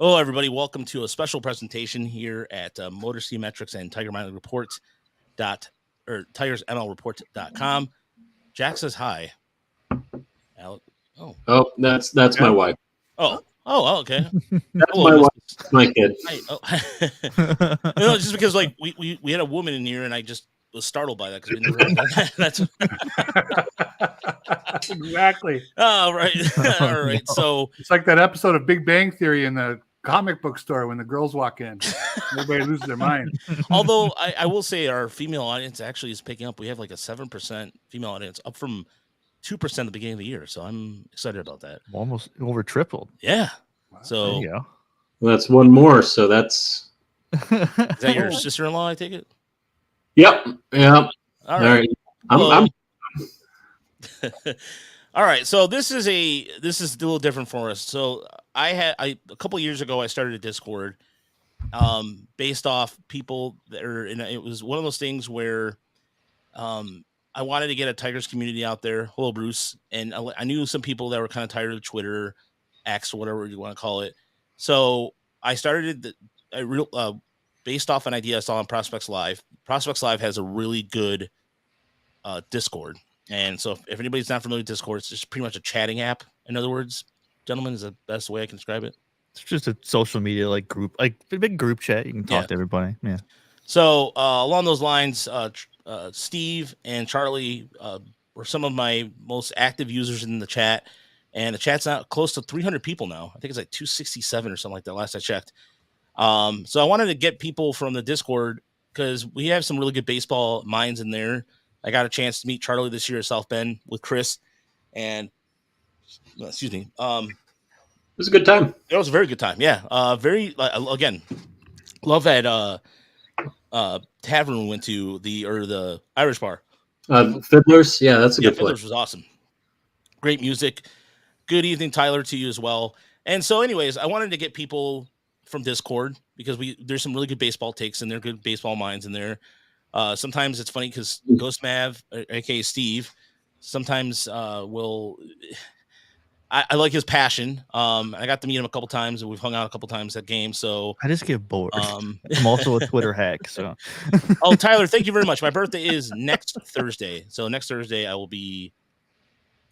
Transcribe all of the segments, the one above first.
Hello, everybody. Welcome to a special presentation here at Motor C Metrics and Tiger Mining Reports TigersMLReport.com. Jack says hi. Alec. Oh, that's my wife. Okay. That's Hello, my Mrs. wife, my kid. Just because like we had a woman in here and I just was startled by that because we never had that. That's Exactly. all right. All right. So It's like that episode of Big Bang Theory in the comic book store when the girls walk in. Everybody loses their mind. although I will say our female audience actually is picking up. We have like a 7% female audience, up from 2% at the beginning of the year. So I'm excited about that. Almost over tripled. Yeah. There So you go. Well, that's one more. So that's. is that your sister-in-law? I take it. Yep. All right. I'm All right. So this is a little different for us. So a couple years ago I started a Discord, based off people that are in. It was one of those things where, I wanted to get a Tigers community out there. Hello, Bruce. And I knew some people that were kind of tired of Twitter, X, or whatever you want to call it. So I started based off an idea I saw on Prospects Live. Prospects Live has a really good Discord. And so if anybody's not familiar with Discord, it's just pretty much a chatting app. In other words, gentlemen, is the best way I can describe it. It's just a social media like group, like a big group chat. You can talk to everybody. Yeah. So along those lines, Steve and Charlie were some of my most active users in the chat, and the chat's not close to 300 people now. I think it's like 267 or something like that last I checked. So I wanted to get people from the Discord because we have some really good baseball minds in there. I got a chance to meet Charlie this year at South Bend with Chris, and excuse me. It was a good time. It was a very good time. Yeah. Again, love that tavern we went to, the Irish bar. Fiddlers. Yeah, that's a good Fiddlers place. was awesome. Great music. Good evening, Tyler, to you as well. And so, anyways, I wanted to get people from Discord because there's some really good baseball takes and they're good baseball minds in there. Sometimes it's funny because Ghost Mav, aka Steve, sometimes I like his passion. I got to meet him a couple times and we've hung out a couple times at games. So I just get bored. I'm also a Twitter hack. So oh, Tyler, thank you very much. My birthday is next Thursday. So next Thursday I will be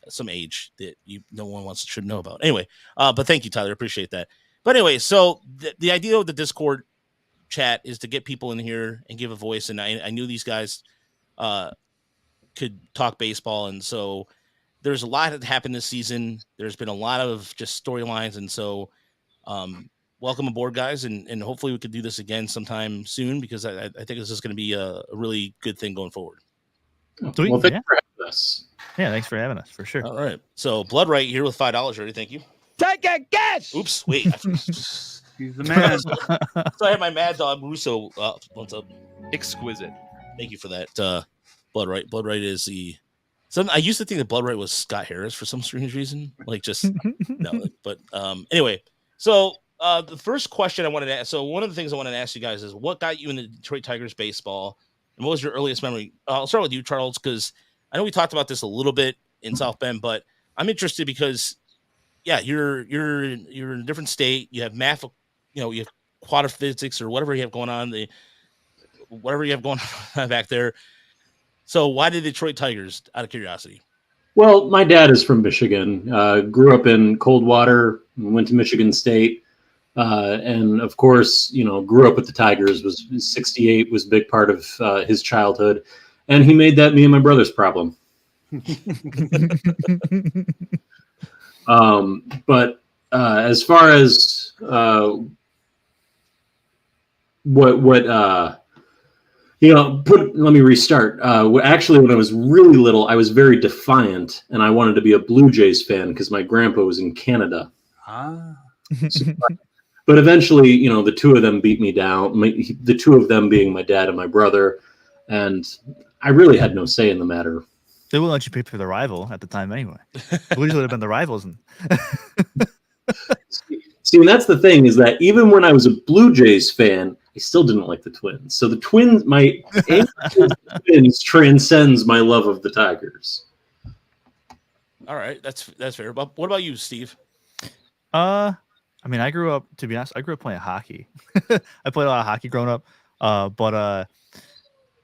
some age that no one should know about. Anyway, but thank you, Tyler. Appreciate that. But anyway, so the idea of the Discord chat is to get people in here and give a voice. And I knew these guys could talk baseball. And so there's a lot that happened this season. There's been a lot of just storylines. And so welcome aboard, guys. And hopefully we could do this again sometime soon because I think this is going to be a really good thing going forward. Well, thanks for having us. Yeah, thanks for having us, for sure. All right. So Blood Right here with $5 already. Thank you. Take a guess. Oops. Wait. He's the man. So I have my Mad Dog Russo. What's up? Exquisite. Thank you for that. Blood Right. Blood Right is I used to think that Blood Right was Scott Harris for some strange reason. Like just no. But anyway. So the first question I wanted to ask. So one of the things I wanted to ask you guys is what got you into Detroit Tigers baseball, and what was your earliest memory? I'll start with you, Charles, because I know we talked about this a little bit in South Bend, but I'm interested because, yeah, you're in a different state. You have math, you have quantum physics or whatever you have going on, back there. So why did Detroit Tigers, out of curiosity? Well, my dad is from Michigan. Grew up in Coldwater, went to Michigan State, and of course, grew up with the Tigers. Was 68 was a big part of his childhood. And he made that me and my brother's problem. But as far as let me restart. Actually, when I was really little, I was very defiant, and I wanted to be a Blue Jays fan because my grandpa was in Canada. But eventually, the two of them beat me down. The two of them being my dad and my brother, and I really had no say in the matter. They wouldn't let you pick for the rival at the time anyway. Blues would have been the rivals. See, and that's the thing, is that even when I was a Blue Jays fan, I still didn't like the Twins. So the Twins, my Twins transcends my love of the Tigers. All right, that's fair. But what about you, Steve? I I mean, I grew up, to be honest, I grew up playing hockey. I played a lot of hockey growing up. But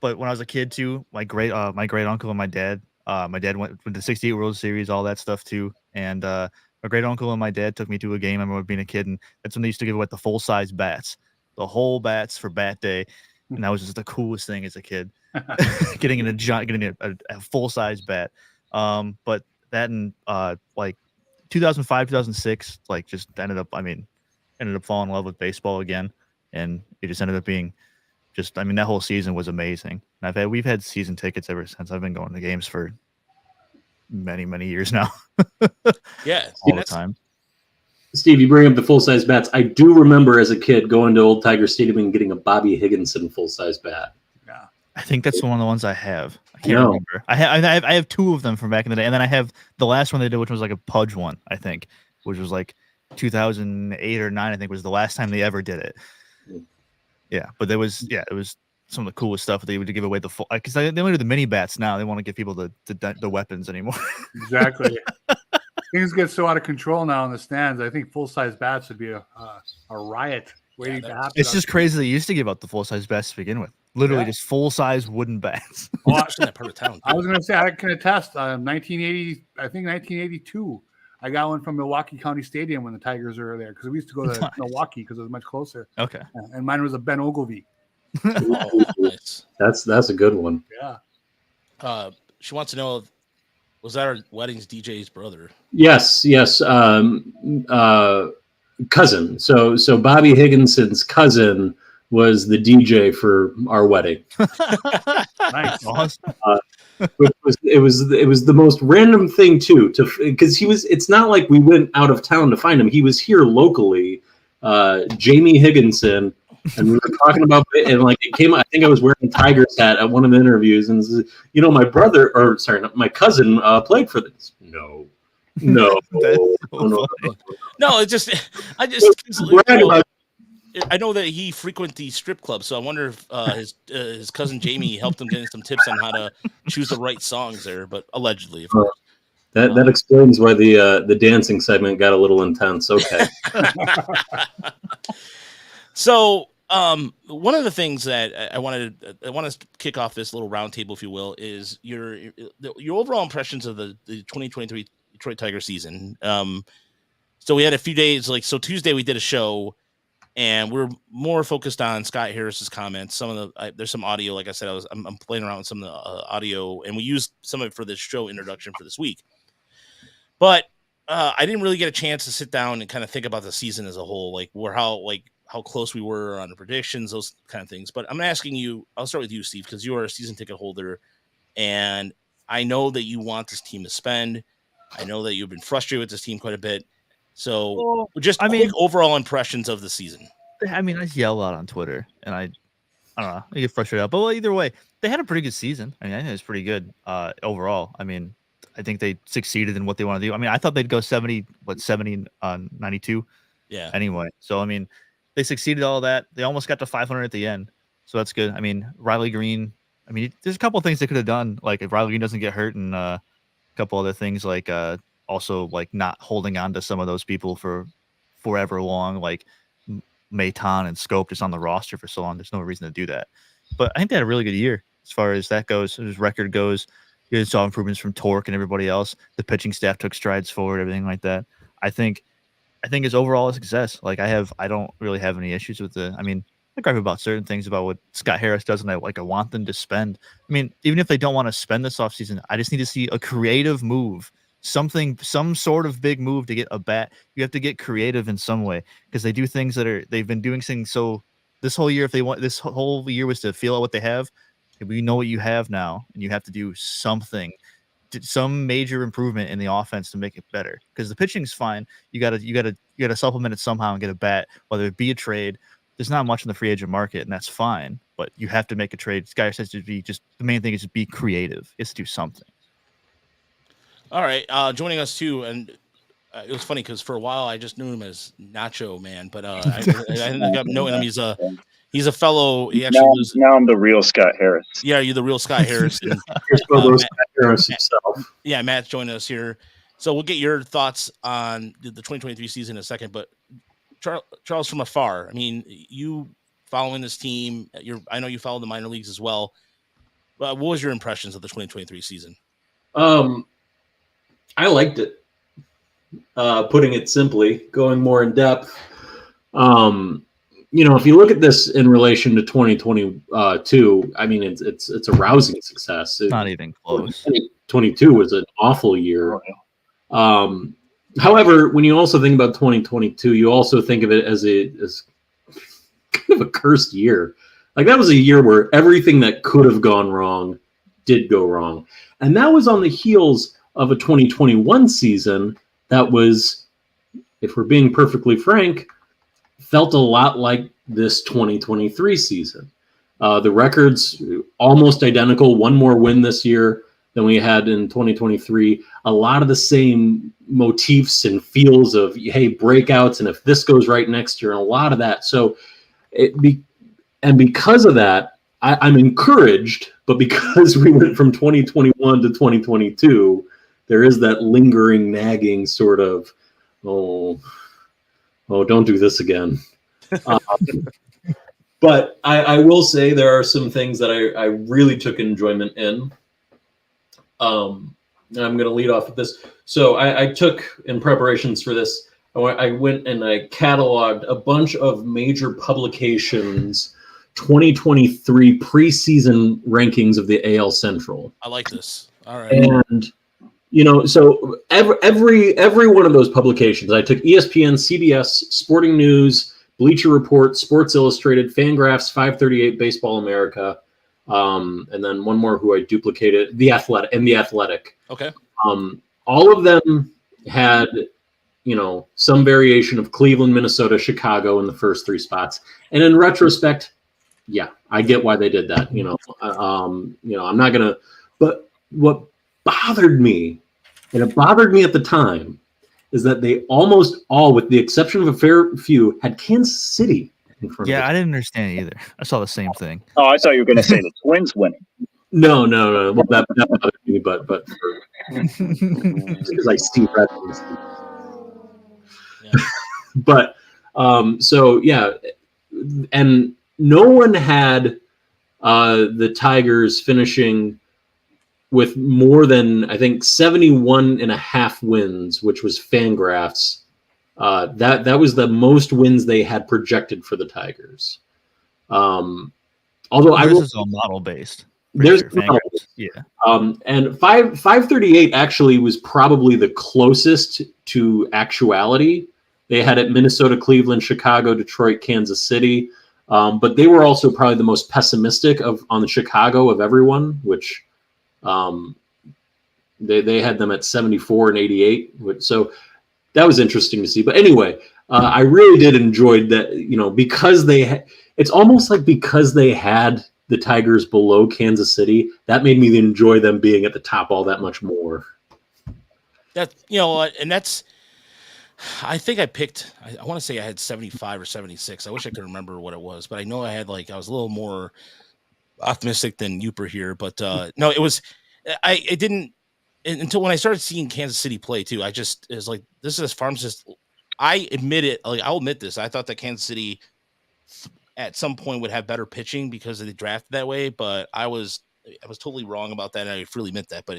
when I was a kid too, my great uncle and my dad went to the '68 World Series, all that stuff too. And my great uncle and my dad took me to a game. I remember being a kid, and that's when they used to give away the full size bats, the whole bats for bat day, and that was just the coolest thing as a kid, getting a full size bat. But that in like 2005, 2006, like just ended up falling in love with baseball again, and it just ended up being just, I mean, that whole season was amazing. And we've had season tickets ever since. I've been going to games for many, many years now. Yeah, All the time. Steve, you bring up the full-size bats. I do remember as a kid going to Old Tiger Stadium and getting a Bobby Higginson full-size bat. Yeah. I think that's one of the ones I have. I can't remember. I have two of them from back in the day, and then I have the last one they did, which was like a Pudge one, I think, which was like 2008 or 9. I think was the last time they ever did it. Yeah, but it was some of the coolest stuff. They would give away the full, because they only do the mini bats now. They want to give people the weapons anymore. Exactly. Things get so out of control now in the stands. I think full size bats would be a riot waiting to happen. It's just crazy they used to give out the full size bats to begin with. Literally just full size wooden bats. Well, in that part of town. I was going to say I can attest. 1982. I got one from Milwaukee County Stadium when the Tigers were there because we used to go to Milwaukee because it was much closer. Okay. And mine was a Ben Ogilvy. Oh, nice. That's a good one. Yeah. She wants to know, was that our wedding's DJ's brother? Yes. Cousin. So Bobby Higginson's cousin was the DJ for our wedding. Nice. Awesome. It was the most random thing too, because it's not like we went out of town to find him. He was here locally, Jamie Higginson, and we were talking about it, and like it came. I think I was wearing a Tigers hat at one of the interviews, and my cousin played for this. No. No, it's just I know that he frequent the strip club, so I wonder if his cousin Jamie helped him get some tips on how to choose the right songs there. But allegedly, of course. That explains why the dancing segment got a little intense. Okay. So one of the things that I want to kick off this little roundtable, if you will, is your overall impressions of the 2023 Detroit Tiger season. So we had a few days, Tuesday we did a show. And we're more focused on Scott Harris's comments. There's some audio, like I said, I'm playing around with some of the audio, and we used some of it for this show introduction for this week. But I didn't really get a chance to sit down and kind of think about the season as a whole, how close we were on the predictions, those kind of things. But I'm asking you, I'll start with you, Steve, because you are a season ticket holder, and I know that you want this team to spend. I know that you've been frustrated with this team quite a bit. So, quick overall impressions of the season. I mean, I yell a lot on Twitter, and I don't know, I get frustrated. But either way, they had a pretty good season. I mean, I think it was pretty good overall. I mean, I think they succeeded in what they want to do. I mean, I thought they'd go 70 on 92. Yeah. Anyway, so I mean, they succeeded all that. They almost got to 500 at the end, so that's good. I mean, Riley Green. I mean, there's a couple of things they could have done, like if Riley Green doesn't get hurt, and a couple other things like. Also, like not holding on to some of those people for forever long, like Maton and Scope just on the roster for so long. There's no reason to do that. But I think they had a really good year as far as that goes. As record goes, you saw improvements from Torque and everybody else. The pitching staff took strides forward, everything like that. I think it's overall a success. Like I don't really have any issues with I mean, I gripe about certain things about what Scott Harris does, and I want them to spend. I mean, even if they don't want to spend this offseason, I just need to see a creative move. Some sort of big move to get a bat. You have to get creative in some way, because they do things they've been doing things. So this whole year, this whole year was to feel out what they have. We know what you have now, and you have to do something, some major improvement in the offense to make it better. Because the pitching's fine. You gotta supplement it somehow and get a bat, whether it be a trade. There's not much in the free agent market, and that's fine. But you have to make a trade. This guy says to be the main thing is to be creative. Is to do something. All right, joining us too, and it was funny because for a while I just knew him as Nacho Man, but I ended up knowing him. He's a fellow. He actually now I'm the real Scott Harris. Yeah, you're the real Scott Harris. And, Scott Harris himself. Yeah, Matt's joining us here, so we'll get your thoughts on the 2023 season in a second. But Charles, from afar, I mean, you following this team, I know you followed the minor leagues as well. What was your impressions of the 2023 season? I liked it. Putting it simply, going more in depth. If you look at this in relation to 2022, I mean, it's a rousing success. Not even close. 2022 was an awful year. However, when you also think about 2022, you also think of it as kind of a cursed year. Like, that was a year where everything that could have gone wrong did go wrong. And that was on the heels of a 2021 season that was, if we're being perfectly frank, felt a lot like this 2023 season. The records almost identical, one more win this year than we had in 2023. A lot of the same motifs and feels of, hey, breakouts, and if this goes right next year, and a lot of that. So because of that, I'm encouraged, but because we went from 2021 to 2022, there is that lingering, nagging sort of, oh, don't do this again. But I will say there are some things that I really took enjoyment in. And I'm going to lead off with this. So I took, in preparations for this, I went and I cataloged a bunch of major publications 2023 preseason rankings of the AL Central. I like this. All right. And so every one of those publications, I took ESPN, CBS, Sporting News, Bleacher Report, Sports Illustrated, Fangraphs, 538, Baseball America, and then one more who I duplicated, The Athletic. Okay. All of them had, some variation of Cleveland, Minnesota, Chicago in the first three spots. And in retrospect, yeah, I get why they did that. I'm not gonna. But what bothered me, and it bothered me at the time, is that they almost all, with the exception of a fair few, had Kansas City in front of Yeah, it. I didn't understand either. I saw the same thing. Oh, I thought you were going to say the Twins winning. No. Well, that bothered me, but because I see red. Yeah. But so yeah, and no one had the Tigers finishing with more than, I think, 71 and a half wins, which was Fangraphs. That was the most wins they had projected for the Tigers. Although This is all model based. There's Yeah. And 538 actually was probably the closest to actuality. They had it Minnesota, Cleveland, Chicago, Detroit, Kansas City. But they were also probably the most pessimistic on the Chicago of everyone, which they had them at 74 and 88. So that was interesting to see. But anyway, I really did enjoy that, because it's almost like because they had the Tigers below Kansas City, that made me enjoy them being at the top all that much more. That, and that's, I think I picked, I want to say I had 75 or 76. I wish I could remember what it was, but I know I was a little more optimistic than Uper here, but no, it didn't, until when I started seeing Kansas City play too, it was like, this is pharmacist. I admit it. Like, I'll admit this. I thought that Kansas City at some point would have better pitching because they drafted that way, but I was totally wrong about that. And I freely admit that, but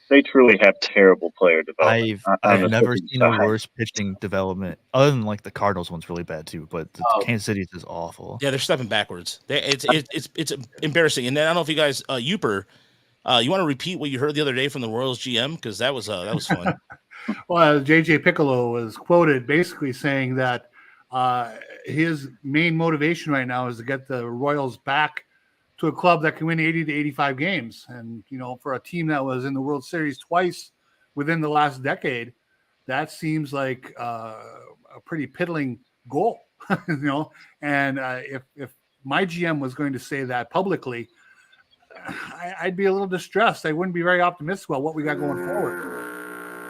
they truly have terrible player development. I've never seen a worse pitching development, other than like the Cardinals one's really bad too, but the Kansas City's is awful. Yeah, they're stepping backwards. It's embarrassing. And then I don't know if you guys, Uper, you want to repeat what you heard the other day from the Royals GM, because that was fun. Well, JJ Piccolo was quoted basically saying that his main motivation right now is to get the Royals back to a club that can win 80 to 85 games. And, for a team that was in the World Series twice within the last decade, that seems like a pretty piddling goal, And if my GM was going to say that publicly, I'd be a little distressed. I wouldn't be very optimistic about what we got going forward.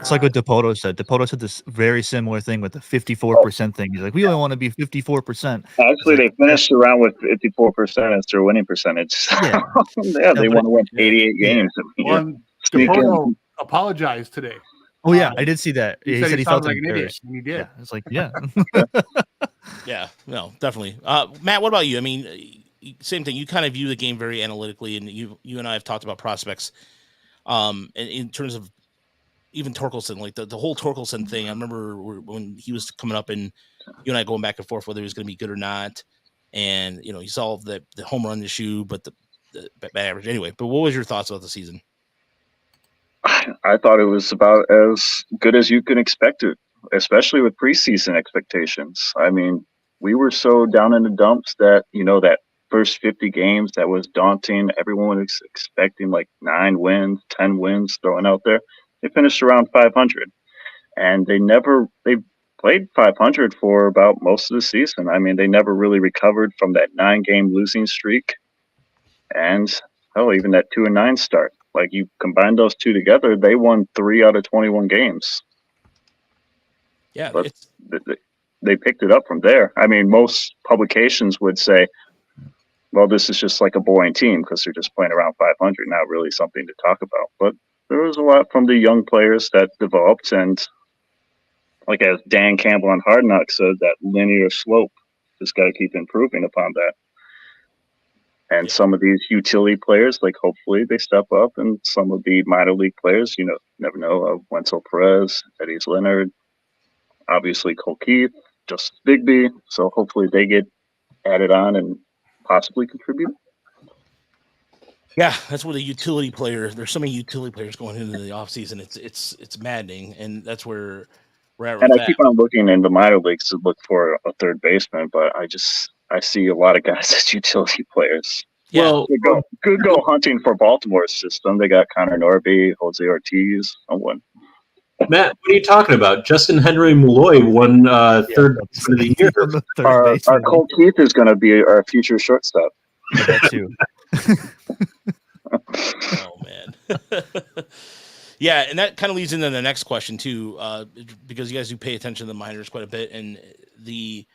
It's like what DePoto said. DePoto said this very similar thing with the 54% thing. He's like, we only want to be 54%. Actually, they finished around with 54% as their winning percentage. Yeah, they want to win 88 games. DePoto apologized today. Oh yeah, I did see that. He said he felt like an idiot, and he did. Yeah, it's like, yeah. Yeah, no, definitely. Matt, what about you? I mean, same thing. You kind of view the game very analytically, and you and I have talked about prospects. In terms of even Torkelson, like the whole Torkelson thing. I remember when he was coming up, and you and I going back and forth whether he was going to be good or not. And he solved the home run issue, but the bad average anyway. But what was your thoughts about the season? I thought it was about as good as you can expect it, especially with preseason expectations. I mean, we were so down in the dumps that, that first 50 games, that was daunting. Everyone was expecting like 9 wins, 10 wins thrown out there. They finished around 500, and they played 500 for about most of the season. I mean, they never really recovered from that 9-game losing streak. And hell, even that 2-9 start. Like, you combine those two together, they won 3 out of 21 games. Yeah, But they picked it up from there. I mean, most publications would say, well, this is just like a boring team because they're just playing around 500, not really something to talk about. But there was a lot from the young players that developed, and like as Dan Campbell on Hard Knocks said, that linear slope, just got to keep improving upon that. And some of these utility players, like, hopefully they step up, and some of the minor league players, never know, Wenzel Perez, Eddie Leonard, obviously Cole Keith, Justice Bigby. So hopefully they get added on and possibly contribute. Yeah, that's where the utility player. There's so many utility players going into the offseason. It's maddening, and that's where we're at. And I keep on looking in the minor leagues to look for a third baseman, but I see a lot of guys as utility players. Yeah. Well, could go hunting for Baltimore's system. They got Connor Norby, Jose Ortiz, someone. Matt, what are you talking about? Justin Henry Malloy won third baseman of the year. Our Cole Keith is going to be our future shortstop. I bet you. Oh man. Yeah, and that kind of leads into the next question too, because you guys do pay attention to the minors quite a bit, and the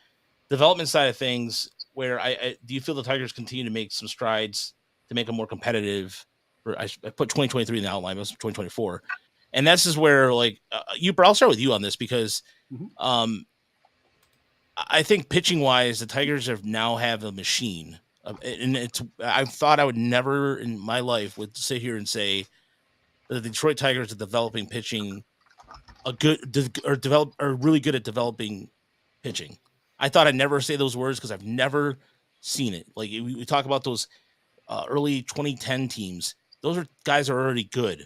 development side of things. Where do you feel the Tigers continue to make some strides to make them more competitive? Or I put 2023 in the outline, but it was 2024, and this is where like I'll start with you on this because, I think pitching wise, the Tigers now have a machine, and I thought I would never in my life would sit here and say that the Detroit Tigers are developing pitching are really good at developing pitching. I thought I'd never say those words because I've never seen it. Like we talk about those early 2010 teams; those are guys are already good.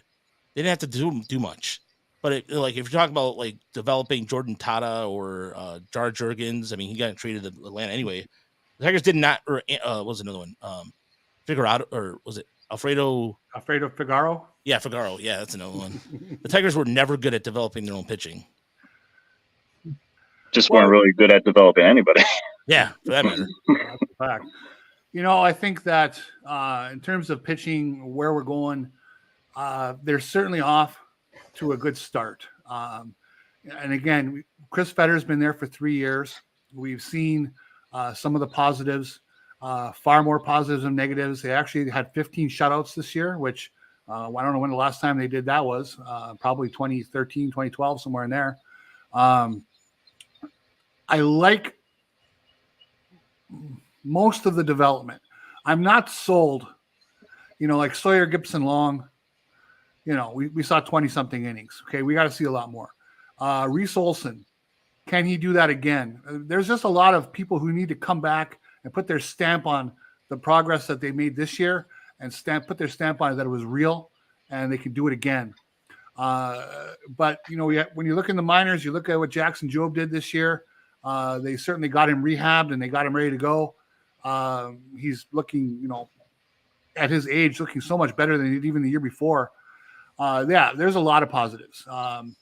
They didn't have to do much. But if you're talking about like developing Jordan Tata or Jar Jurgens, I mean, he got traded to Atlanta anyway. The Tigers did not, or what was another one? Figueroa, or was it Alfredo Figaro? Yeah, Figaro. Yeah, that's another one. The Tigers were never good at developing their own pitching. Just weren't really good at developing anybody. Yeah, for that matter. That's a fact. I think that in terms of pitching, where we're going, they're certainly off to a good start. And again, Chris Fetter's been there for 3 years. We've seen some of the positives, far more positives than negatives. They actually had 15 shutouts this year, which I don't know when the last time they did that was, probably 2013, 2012, somewhere in there. I like most of the development. I'm not sold, like Sawyer Gibson Long, we saw 20-something innings. Okay, we got to see a lot more. Reese Olson, can he do that again? There's just a lot of people who need to come back and put their stamp on the progress that they made this year and put their stamp on it that it was real and they can do it again. But, when you look in the minors, you look at what Jackson Jobe did this year. They certainly got him rehabbed and they got him ready to go. He's looking, at his age, looking so much better than even the year before. Yeah, there's a lot of positives. I'm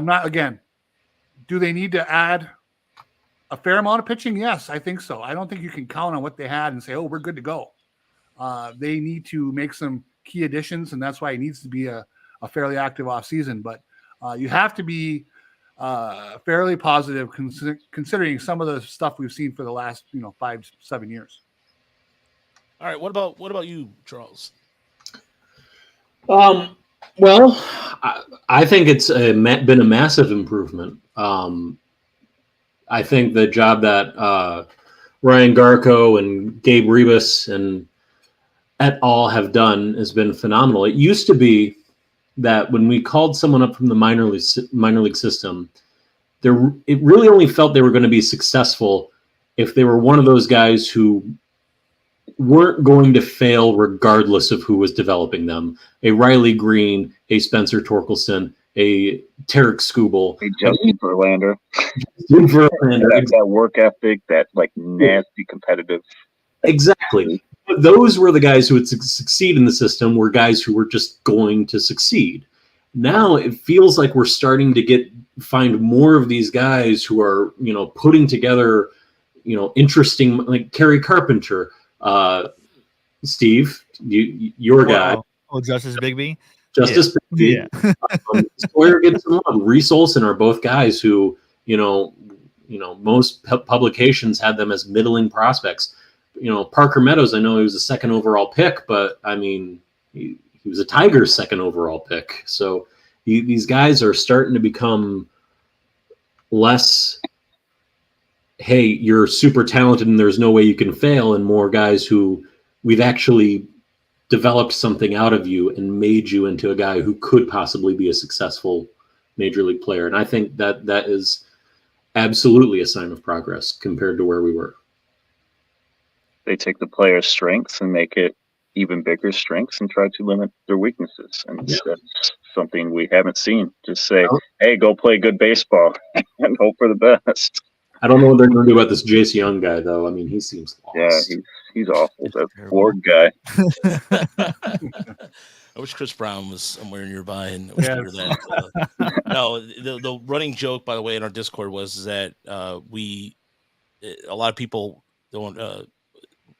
not, again, do they need to add a fair amount of pitching? Yes, I think so. I don't think you can count on what they had and say, oh, we're good to go. They need to make some key additions, and that's why it needs to be a fairly active offseason. But you have to be fairly positive considering some of the stuff we've seen for the last 5-7 years. All right, what about you, Charles? Well, I think it's been a massive improvement. I think the job that Ryan Garco and Gabe Rebus and et al. Have done has been phenomenal. It used to be that when we called someone up from the minor league system, it really only felt they were going to be successful if they were one of those guys who weren't going to fail regardless of who was developing them. A Riley Green, a Spencer Torkelson, a Tarek Skubal, Hey, Justin Verlander. Verlander. That work ethic, that like nasty competitive. Exactly. But those were the guys who would succeed in the system, were guys who were just going to succeed. Now it feels like we're starting to find more of these guys who are, putting together, interesting, like Kerry Carpenter, Steve, your guy. Oh, Justice Bigby. Justice Bigby. Yeah. Sawyer gets some love. Reese Olson are both guys who, most publications had them as middling prospects. Parker Meadows, I know he was a second overall pick, but I mean, he was a Tigers second overall pick. So these guys are starting to become less, hey, you're super talented and there's no way you can fail, and more guys who we've actually developed something out of you and made you into a guy who could possibly be a successful major league player. And I think that is absolutely a sign of progress compared to where we were. They take the player's strengths and make it even bigger strengths and try to limit their weaknesses. And that's something we haven't seen. Just say, hey, go play good baseball and hope for the best. I don't know what they're going to do about this Jace Young guy, though. I mean, he seems lost. Yeah, he's awful. That Ford guy. I wish Chris Brown was somewhere nearby and was hear that. No, the running joke, by the way, in our Discord was that a lot of people don't.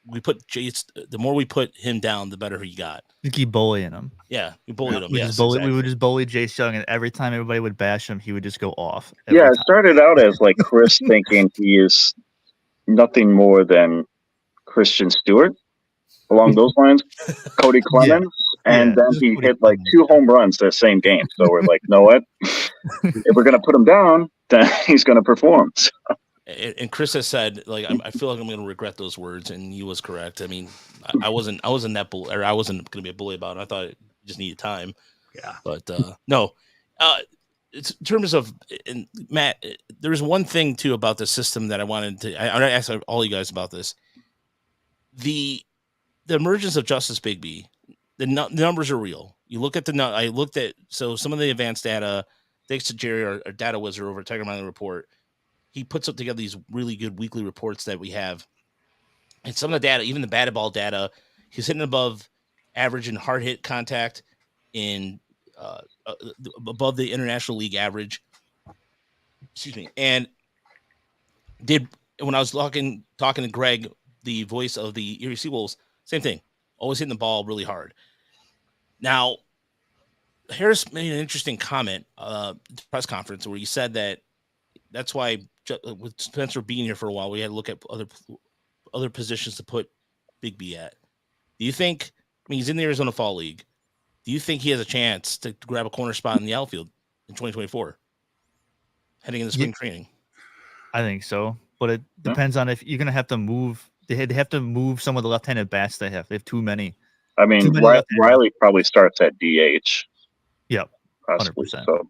We put Jace. The more we put him down, the better he got. You keep bullying him. Yeah, we bullied him. We Exactly. would just bully Jace Young, and every time everybody would bash him, he would just go off. Yeah, it started out as like Chris thinking he is nothing more than Christian Stewart, along those lines, Cody Clemens, and then he hit like 2 home runs that same game. So we're like, know what? If we're going to put him down, then he's going to perform. So. And Chris has said, like, I feel like I'm going to regret those words, and he was correct. I mean, I wasn't that I wasn't going to be a bully about it. I thought it just needed time. Yeah, but no. In terms of Matt, there's one thing too about the system that I wanted to. I asked all you guys about this. The emergence of Justice Bigby, the numbers are real. You look at I looked at some of the advanced data. Thanks to Jerry, our data wizard over at Tiger Mining Report. He puts up together these really good weekly reports that we have. And some of the data, even the batted ball data, he's hitting above average in hard hit contact, in above the International League average. Excuse me. And when I was talking to Greg, the voice of the Erie Seawolves, same thing. Always hitting the ball really hard. Now, Harris made an interesting comment at the press conference where he said that that's why, with Spencer being here for a while, we had to look at other positions to put Bigby at. Do you think? I mean, he's in the Arizona Fall League. Do you think he has a chance to grab a corner spot in the outfield in 2024, heading into spring training? I think so, but it depends on if you're going to have to move. They have to move some of the left-handed bats they have. They have too many. I mean, Riley probably starts at DH. Yep, possibly. 100%.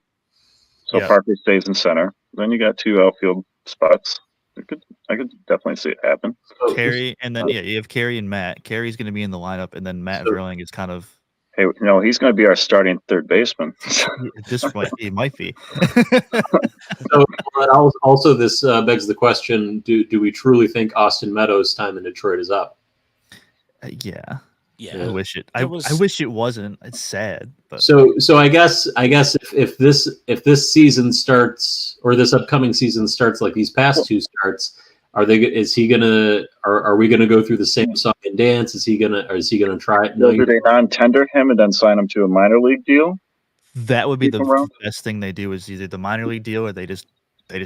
So Parker stays in center. Then you got 2 outfield spots. I could definitely see it happen. Carey, and then you have Carey and Matt. Carey's going to be in the lineup, and then Matt Verling is kind of. Hey, he's going to be our starting third baseman. He might be. So also this begs the question: Do we truly think Austin Meadows' time in Detroit is up? Yeah. Yeah, I wish it. I wish it wasn't. It's sad, but so I guess if this season starts, or this upcoming season starts like these past 2 starts, are we gonna go through the same song and dance? Is he gonna try it? No, do they non-tender him and then sign him to a minor league deal? That would be the best thing they do, is either the minor league deal or they just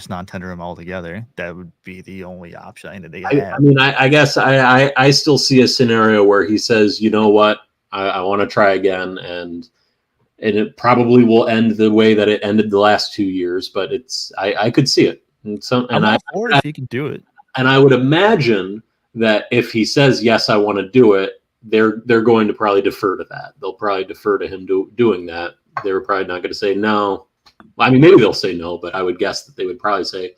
non-tender him altogether. That would be the only option that they have. I mean, I guess I still see a scenario where he says, you know what, I want to try again, and it probably will end the way that it ended the last 2 years, but I could see it. And I'm all for it if he can do it. And I would imagine that if he says yes, I want to do it, they're going to probably defer to that. They'll probably defer to him doing that. They're probably not going to say no. I mean, maybe they'll say no, but I would guess that they would probably say,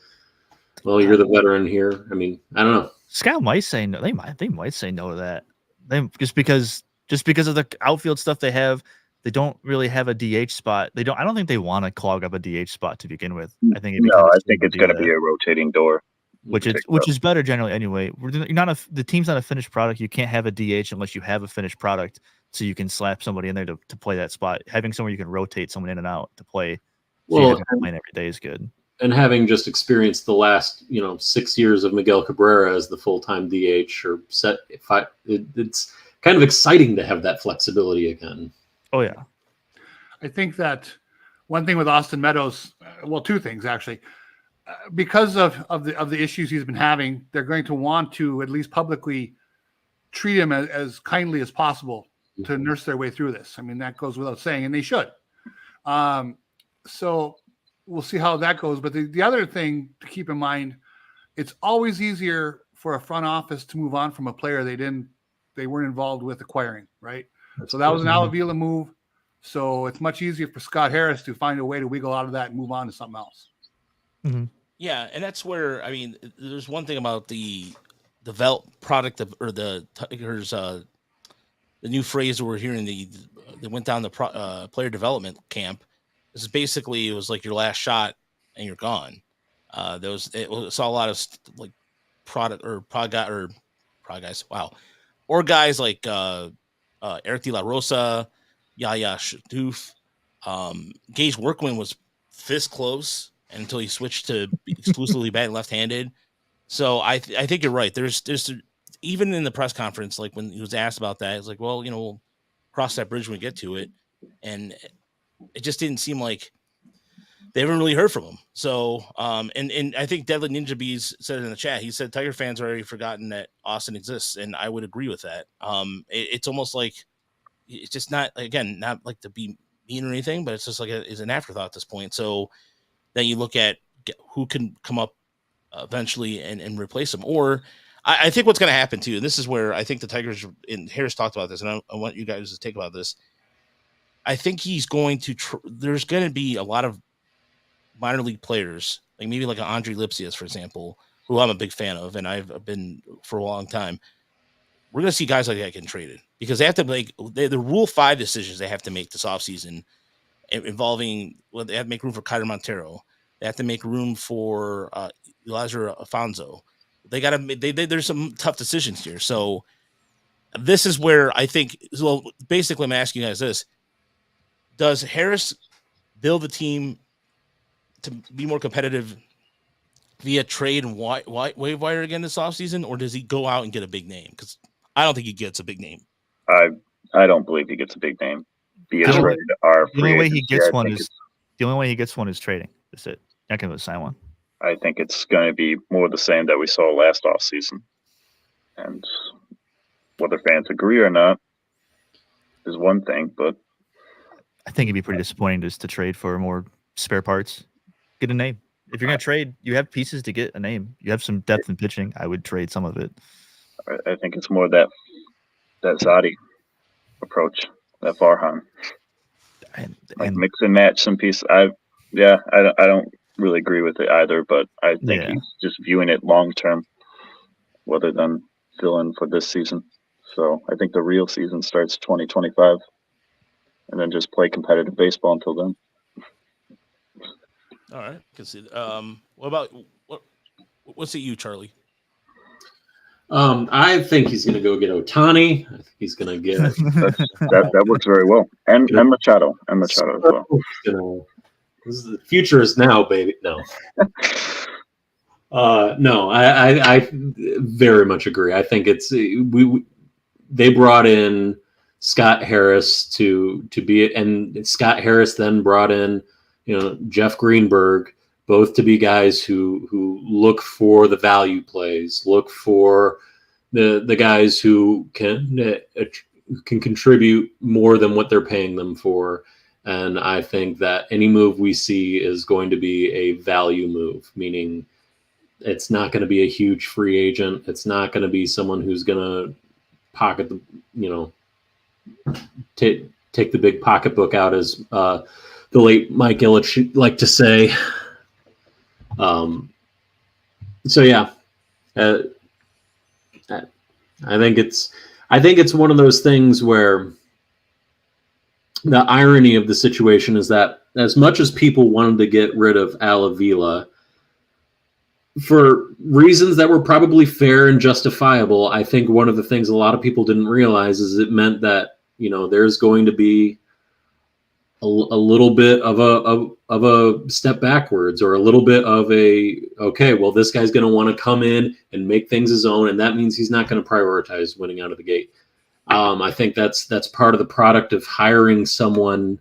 "Well, you're the veteran here." I mean, I don't know. Scott might say no. They might say no to that. They just because of the outfield stuff they have. They don't really have a DH spot. I don't think they want to clog up a DH spot to begin with. I think I think it's going to be a rotating door, which is better generally anyway. You're not the team's not a finished product. You can't have a DH unless you have a finished product, so you can slap somebody in there to play that spot. Having somewhere you can rotate someone in and out to play. So playing every day is good. And having just experienced the last 6 years of Miguel Cabrera as the full-time DH or set, it's kind of exciting to have that flexibility again. Oh yeah, I think that one thing with Austin Meadows, well, two things actually, because of the issues he's been having, they're going to want to at least publicly treat him as kindly as possible to nurse their way through this. I mean, that goes without saying, and they should. So we'll see how that goes. But the other thing to keep in mind, it's always easier for a front office to move on from a player they weren't involved with acquiring, right? So that was an Alavila move. So it's much easier for Scott Harris to find a way to wiggle out of that and move on to something else. Mm-hmm. Yeah, and that's where there's one thing about the product or the Tigers, the new phrase that we're hearing. They went down the player development camp. This is basically it was like your last shot and you're gone. Saw a lot of like product or prod guys. Wow, or guys like Eric De La Rosa, Yaya Shadoof. Gage Workman was fist close until he switched to exclusively batting left-handed. So I think you're right. There's even in the press conference, like when he was asked about that, it's like, well, we'll cross that bridge when we get to it. And it just didn't seem like they haven't really heard from him. So, and I think Deadly Ninja Bees said it in the chat. He said Tiger fans are already forgotten that Austin exists, and I would agree with that. It's almost like it's just not like to be mean or anything, but it's just like it's an afterthought at this point. So then you look at who can come up eventually and replace him. Or I think what's going to happen too, and this is where I think the Tigers, and Harris talked about this, and I want you guys to take about this. I think he's going to. There's going to be a lot of minor league players, like maybe like an Andre Lipsius, for example, who I'm a big fan of, and I've been for a long time. We're going to see guys like that getting traded because they have to make the Rule 5 decisions they have to make this offseason involving, well, they have to make room for Kyler Montero. They have to make room for Elijah Alfonso. They got to. There's some tough decisions here. So this is where I think. Well, basically, I'm asking you guys this: does Harris build the team to be more competitive via trade and waiver wire again this offseason, or does he go out and get a big name? Because I don't think he gets a big name. I don't believe he gets a big name. Be a trade or the only way he gets one is the only way he gets one is trading. That's it. Not going to sign one. I think it's going to be more the same that we saw last offseason. And whether fans agree or not is one thing, but I think it'd be pretty disappointing just to trade for more spare parts. Get a name. If you're going to trade, you have pieces to get a name. You have some depth in pitching. I would trade some of it. I think it's more that Zadi approach, that Farhan. And mix and match some pieces. I don't really agree with it either, but I think he's just viewing it long term rather than fill in for this season. So I think the real season starts 2025 and then just play competitive baseball until then. All right, I can see that. What about what's it you, Charlie? I think he's going to go get Ohtani. I think he's going to get that works very well, and Machado as well. The future is now, baby. No, no. I very much agree. I think it's they brought in Scott Harris to be, and Scott Harris then brought in Jeff Greenberg, both to be guys who look for the value plays, look for the guys who can contribute more than what they're paying them for. And I think that any move we see is going to be a value move, meaning It's not going to be a huge free agent. It's not going to be someone who's going to pocket the, take the big pocketbook out, as the late Mike Ilitch liked to say. So yeah, I think it's one of those things where the irony of the situation is that as much as people wanted to get rid of Al Avila for reasons that were probably fair and justifiable, I think one of the things a lot of people didn't realize is it meant that, there's going to be a little bit of a step backwards, or a little bit of okay, well, this guy's going to want to come in and make things his own, and that means he's not going to prioritize winning out of the gate. I think that's part of the product of hiring someone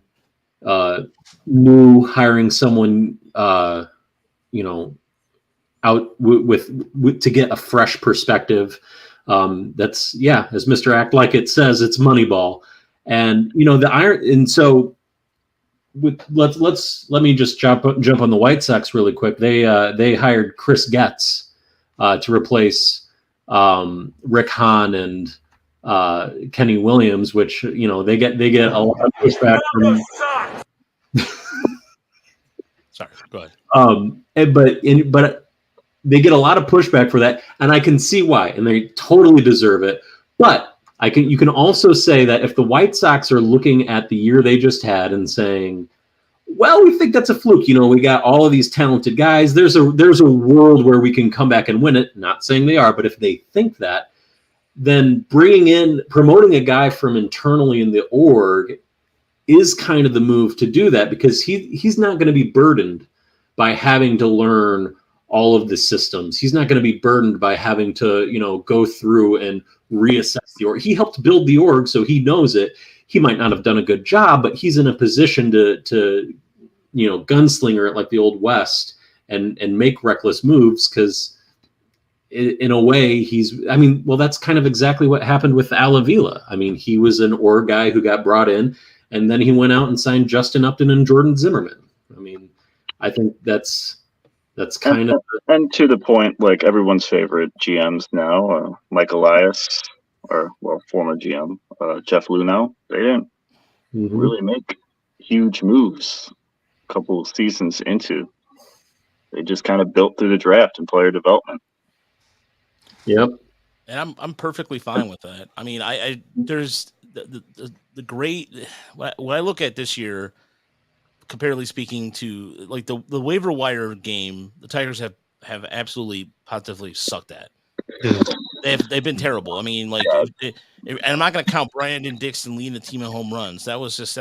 new, hiring someone out with to get a fresh perspective. That's as Mr. Act Like It says, it's Moneyball, and the iron. And so let me just jump on the White Sox really quick. They hired Chris Getz to replace Rick Hahn and Kenny Williams, which they get a lot of pushback from. Sorry, go ahead. But they get a lot of pushback for that, and I can see why, and they totally deserve it. But you can also say that if the White Sox are looking at the year they just had and saying, well, we think that's a fluke. We got all of these talented guys. There's a world where we can come back and win it. Not saying they are, but if they think that, then promoting a guy from internally in the org is kind of the move to do that, because he's not going to be burdened by having to learn all of the systems. He's not going to be burdened by having to, go through and reassess the org. He helped build the org, so he knows it. He might not have done a good job, but he's in a position to gunslinger it like the Old West and make reckless moves, because in a way that's kind of exactly what happened with Al Avila. He was an org guy who got brought in, and then he went out and signed Justin Upton and Jordan Zimmerman. I think that's kind of, and to the point, like everyone's favorite GMs now, Mike Elias, or former GM Jeff Luhnow, they didn't really make huge moves a couple of seasons into. They just kind of built through the draft and player development. Yep. And I'm perfectly fine with that. I there's the great, when I look at this year, comparatively speaking to like the waiver wire game, the Tigers have absolutely positively sucked at. They've been terrible. And I'm not going to count Brandon Dixon leading the team in home runs. That was just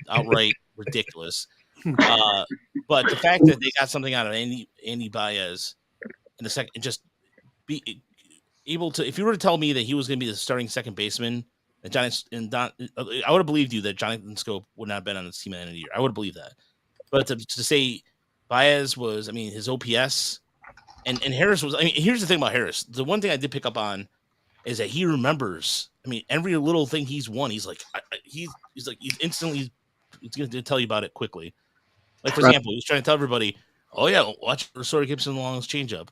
outright ridiculous. But the fact that they got something out of Andy Baez in the second, and just be able to, if you were to tell me that he was going to be the starting second baseman, I would have believed you that Jonathan Scope would not have been on this team at the end of the year. I would believe that. But to say Baez was, his OPS and Harris was, here's the thing about Harris. The one thing I did pick up on is that he remembers, every little thing he's won. He's like, he's instantly, he's going to tell you about it quickly. Like, for example, he was trying to tell everybody, oh yeah, watch Rosario Gibson along his changeup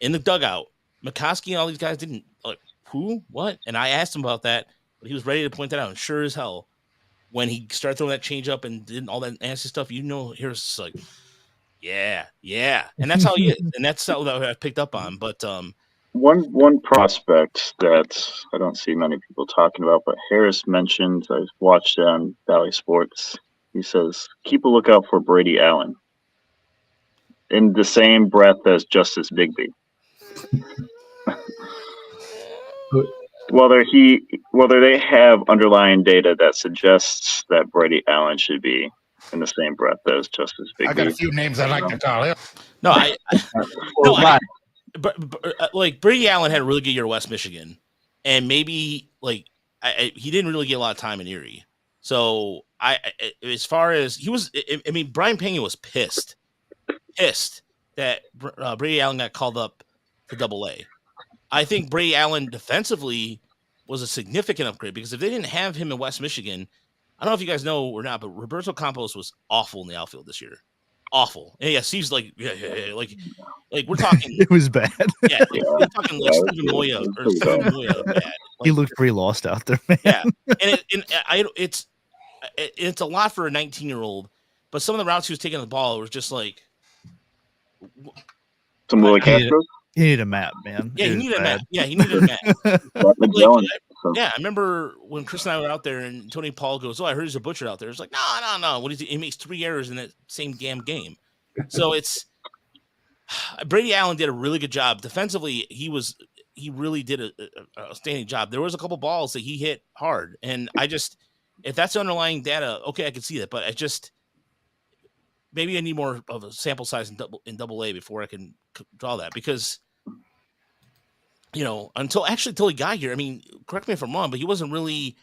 in the dugout. McCoskey and all these guys didn't, like, who, what? And I asked him about that. But he was ready to point that out, and sure as hell, when he started throwing that change up and did all that nasty stuff, Harris is like, yeah, and that's how he is, and that's how that I picked up on. But one prospect that I don't see many people talking about, but Harris mentioned, I watched on Valley Sports. He says, keep a lookout for Brady Allen, in the same breath as Justice Bigby. Whether they have underlying data that suggests that Brady Allen should be in the same breath as Justice Bigby. I got a few names I'd like to call him. Like Brady Allen had a really good year at West Michigan, and maybe he didn't really get a lot of time in Erie. So as far as he was, Brian Pena was pissed that Brady Allen got called up to Double-A. I think Brady Allen defensively was a significant upgrade, because if they didn't have him in West Michigan, I don't know if you guys know or not, but Roberto Campos was awful in the outfield this year. awful. And yeah, Steve's like like we're talking. It was bad. Yeah, like, we're talking like Stephen Moya or pretty Stephen bad. Moya bad. He Like, looked pretty lost out there, man. yeah, it's a lot for a 19-year-old. But some of the routes he was taking the ball was just like, Some Willie He needed, Castro, he needed a map, man. yeah, It he was needed a bad. map. Yeah, he needed a map. Matt Like, Magellan. So, yeah, I remember when Chris and I were out there, and Tony Paul goes, "Oh, I heard there's a butcher out there." It's like, no. What is he makes 3 errors in that same damn game. So it's Brady Allen did a really good job defensively. He really did a outstanding job. There was a couple balls that he hit hard, and if that's the underlying data, okay, I can see that. But maybe I need more of a sample size in double A before I can draw that, because until he got here. I mean, correct me if I'm wrong, but he wasn't really,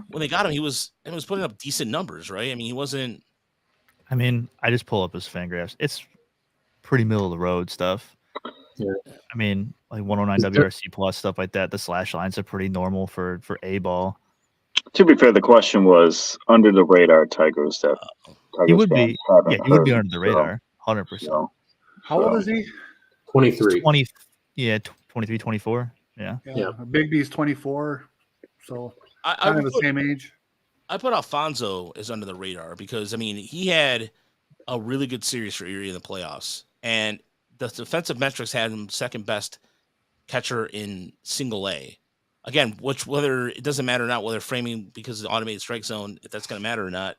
when they got him, he was putting up decent numbers, right? I mean, he wasn't. I mean, I just pull up his Fangraphs. It's pretty middle of the road stuff. Yeah. I mean, like 109 WRC plus stuff like that. The slash lines are pretty normal for A ball. to be fair, the question was under the radar Tigers that Tigers He would fans be, haven't yeah, he would be heard, under the radar, 100%. so, How old is he? 23. 20, yeah, 23, 24. Yeah. Yeah. Big B's 24, so I kind of would the same age. I put Alfonso as under the radar because, I mean, he had a really good series for Erie in the playoffs, and the defensive metrics had him second best catcher in single A. Again, whether it doesn't matter or not, whether framing because of the automated strike zone, if that's going to matter or not.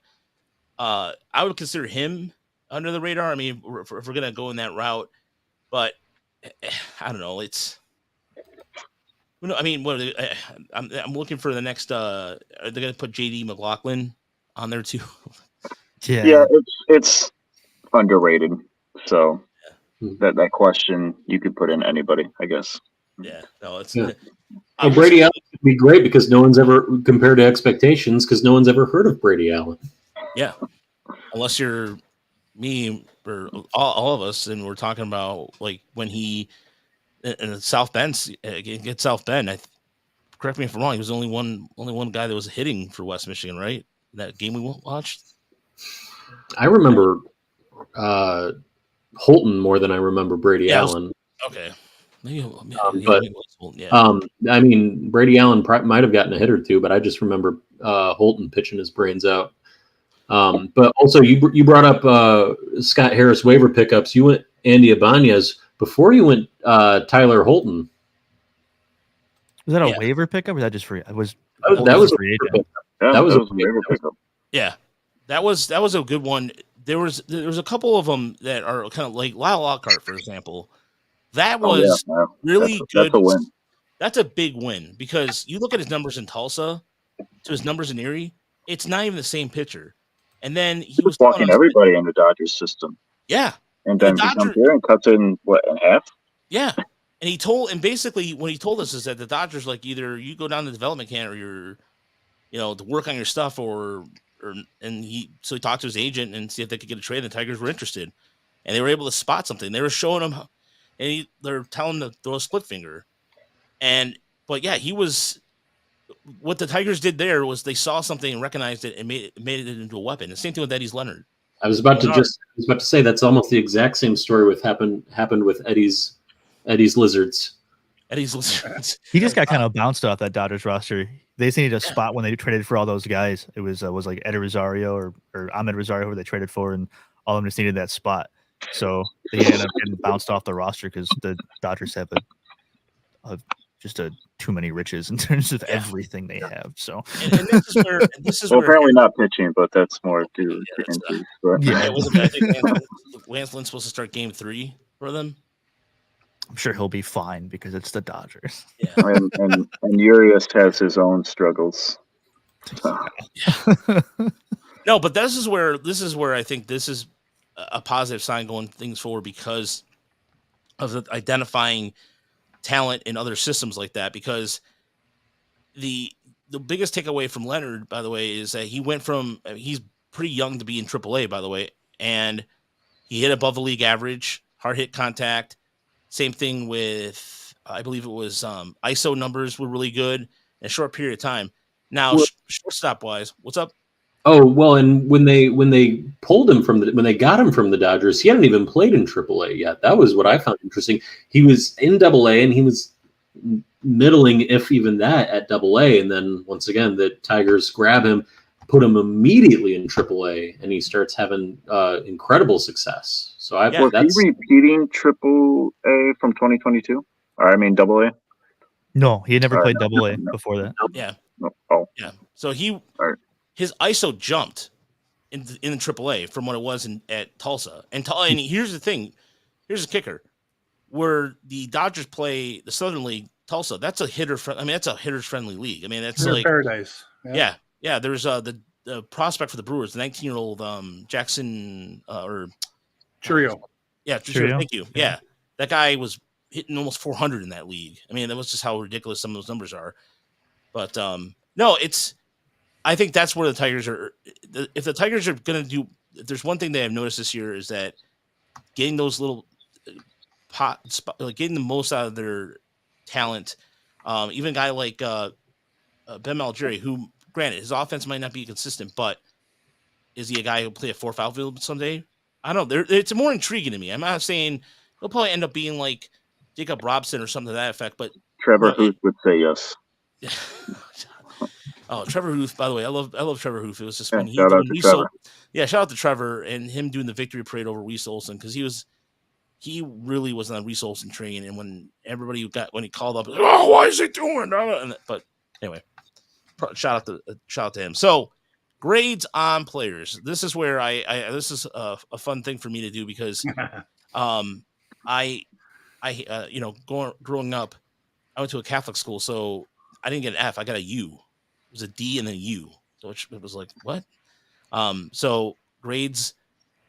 I would consider him under the radar. I mean, if we're going to go in that route, but I don't know. I mean, I'm looking for the next. Are they going to put JD McLaughlin on there too? yeah, it's underrated. So Yeah. that question you could put in anybody, I guess. Yeah, no, it's. Yeah. Well, Brady Allen would be great because no one's ever compared to expectations because no one's ever heard of Brady Allen. Yeah, unless you're me or all of us, and we're talking about like when he in South Bend get South Bend. Correct me if I'm wrong. He was only one guy that was hitting for West Michigan, right? That game we watched. I remember Holton more than I remember Brady Allen. Okay. I mean, Brady Allen might have gotten a hit or two, but I just remember Holton pitching his brains out. But also, you brought up Scott Harris waiver pickups. You went Andy Ibanez before you went Tyler Holton. Was that a waiver pickup or was that just free? That was a free waiver agent. Yeah, that was a a waiver pickup. Yeah, that was a good one. There was a couple of them that are kind of like Lyle Lockhart, for example. That was really good. That's a win. That's a big win because you look at his numbers in Tulsa to his numbers in Erie, it's not even the same pitcher. And then he was walking everybody in the Dodgers system. Yeah. And then he comes here and cuts in half? Yeah. And basically what he told us is that the Dodgers, like, either you go down the development camp or you're, to work on your stuff so he talked to his agent and see if they could get a trade. And the Tigers were interested and they were able to spot something. They were showing him and they're telling him to throw a split finger. But yeah, what the Tigers did there was they saw something and recognized it and made it into a weapon. The same thing with Eddie's Leonard. I was about to say that's almost the exact same story with happened with Eddie's Lizards. Eddie's Lizards. He just got kind of bounced off that Dodgers roster. They just needed a spot when they traded for all those guys. It was like Eddie Rosario or Ahmed Rosario who they traded for, and all of them just needed that spot. So they ended up getting bounced off the roster because the Dodgers have just too many riches in terms of everything they have. So and this is where where apparently not pitching, but that's more due to injuries. I think Lance Lynn's supposed to start game 3 for them. I'm sure he'll be fine because it's the Dodgers. Yeah. and Urias has his own struggles. So. No, but this is where I think this is a positive sign going things forward because of identifying talent in other systems like that. Because the biggest takeaway from Leonard, by the way, is that he's pretty young to be in AAA, by the way, and he hit above the league average, hard hit contact. Same thing with, I believe it was ISO numbers were really good in a short period of time. Now, shortstop wise, what's up? Oh well, and when they pulled him when they got him from the Dodgers, he hadn't even played in AAA yet. That was what I found interesting. He was in AA and he was middling, if even that, at AA. And then once again, the Tigers grab him, put him immediately in AAA, and he starts having incredible success. So Was he repeating AAA from 2022? Or I mean AA? No, he had never played AA before that. Yeah. No. Oh, Yeah. So right. his ISO jumped in AAA from what it was at Tulsa. And here's the thing. Here's the kicker. Where the Dodgers play the Southern League, Tulsa, that's a that's a hitters friendly league. I mean, that's like paradise. Yeah. There's the prospect for the Brewers, the 19-year-old Jackson or Churio. Yeah, Churio. Thank you. Yeah. That guy was hitting almost 400 in that league. I mean, that was just how ridiculous some of those numbers are. But no, I think that's where the Tigers are. If the Tigers are going to do, if there's one thing they have noticed this year is that getting those little getting the most out of their talent. Even a guy like Ben Malgeri, who, granted, his offense might not be consistent, but is he a guy who'll play a fourth outfield someday? I don't know. It's more intriguing to me. I'm not saying he'll probably end up being like Jacob Robson or something to that effect, but Trevor Huth would say yes. Oh, Trevor Huth, by the way, I love Trevor Huth. It was just when shout out to Trevor. Shout out to Trevor and him doing the victory parade over Reese Olson, because he really was on Reese Olson train, and when he called up, oh, why is he doing that? But anyway, shout out to him. So grades on players. This is where this is a fun thing for me to do, because growing up, I went to a Catholic school, so I didn't get an F. I got a U. It was a D and then a U. So it was like, what? So grades,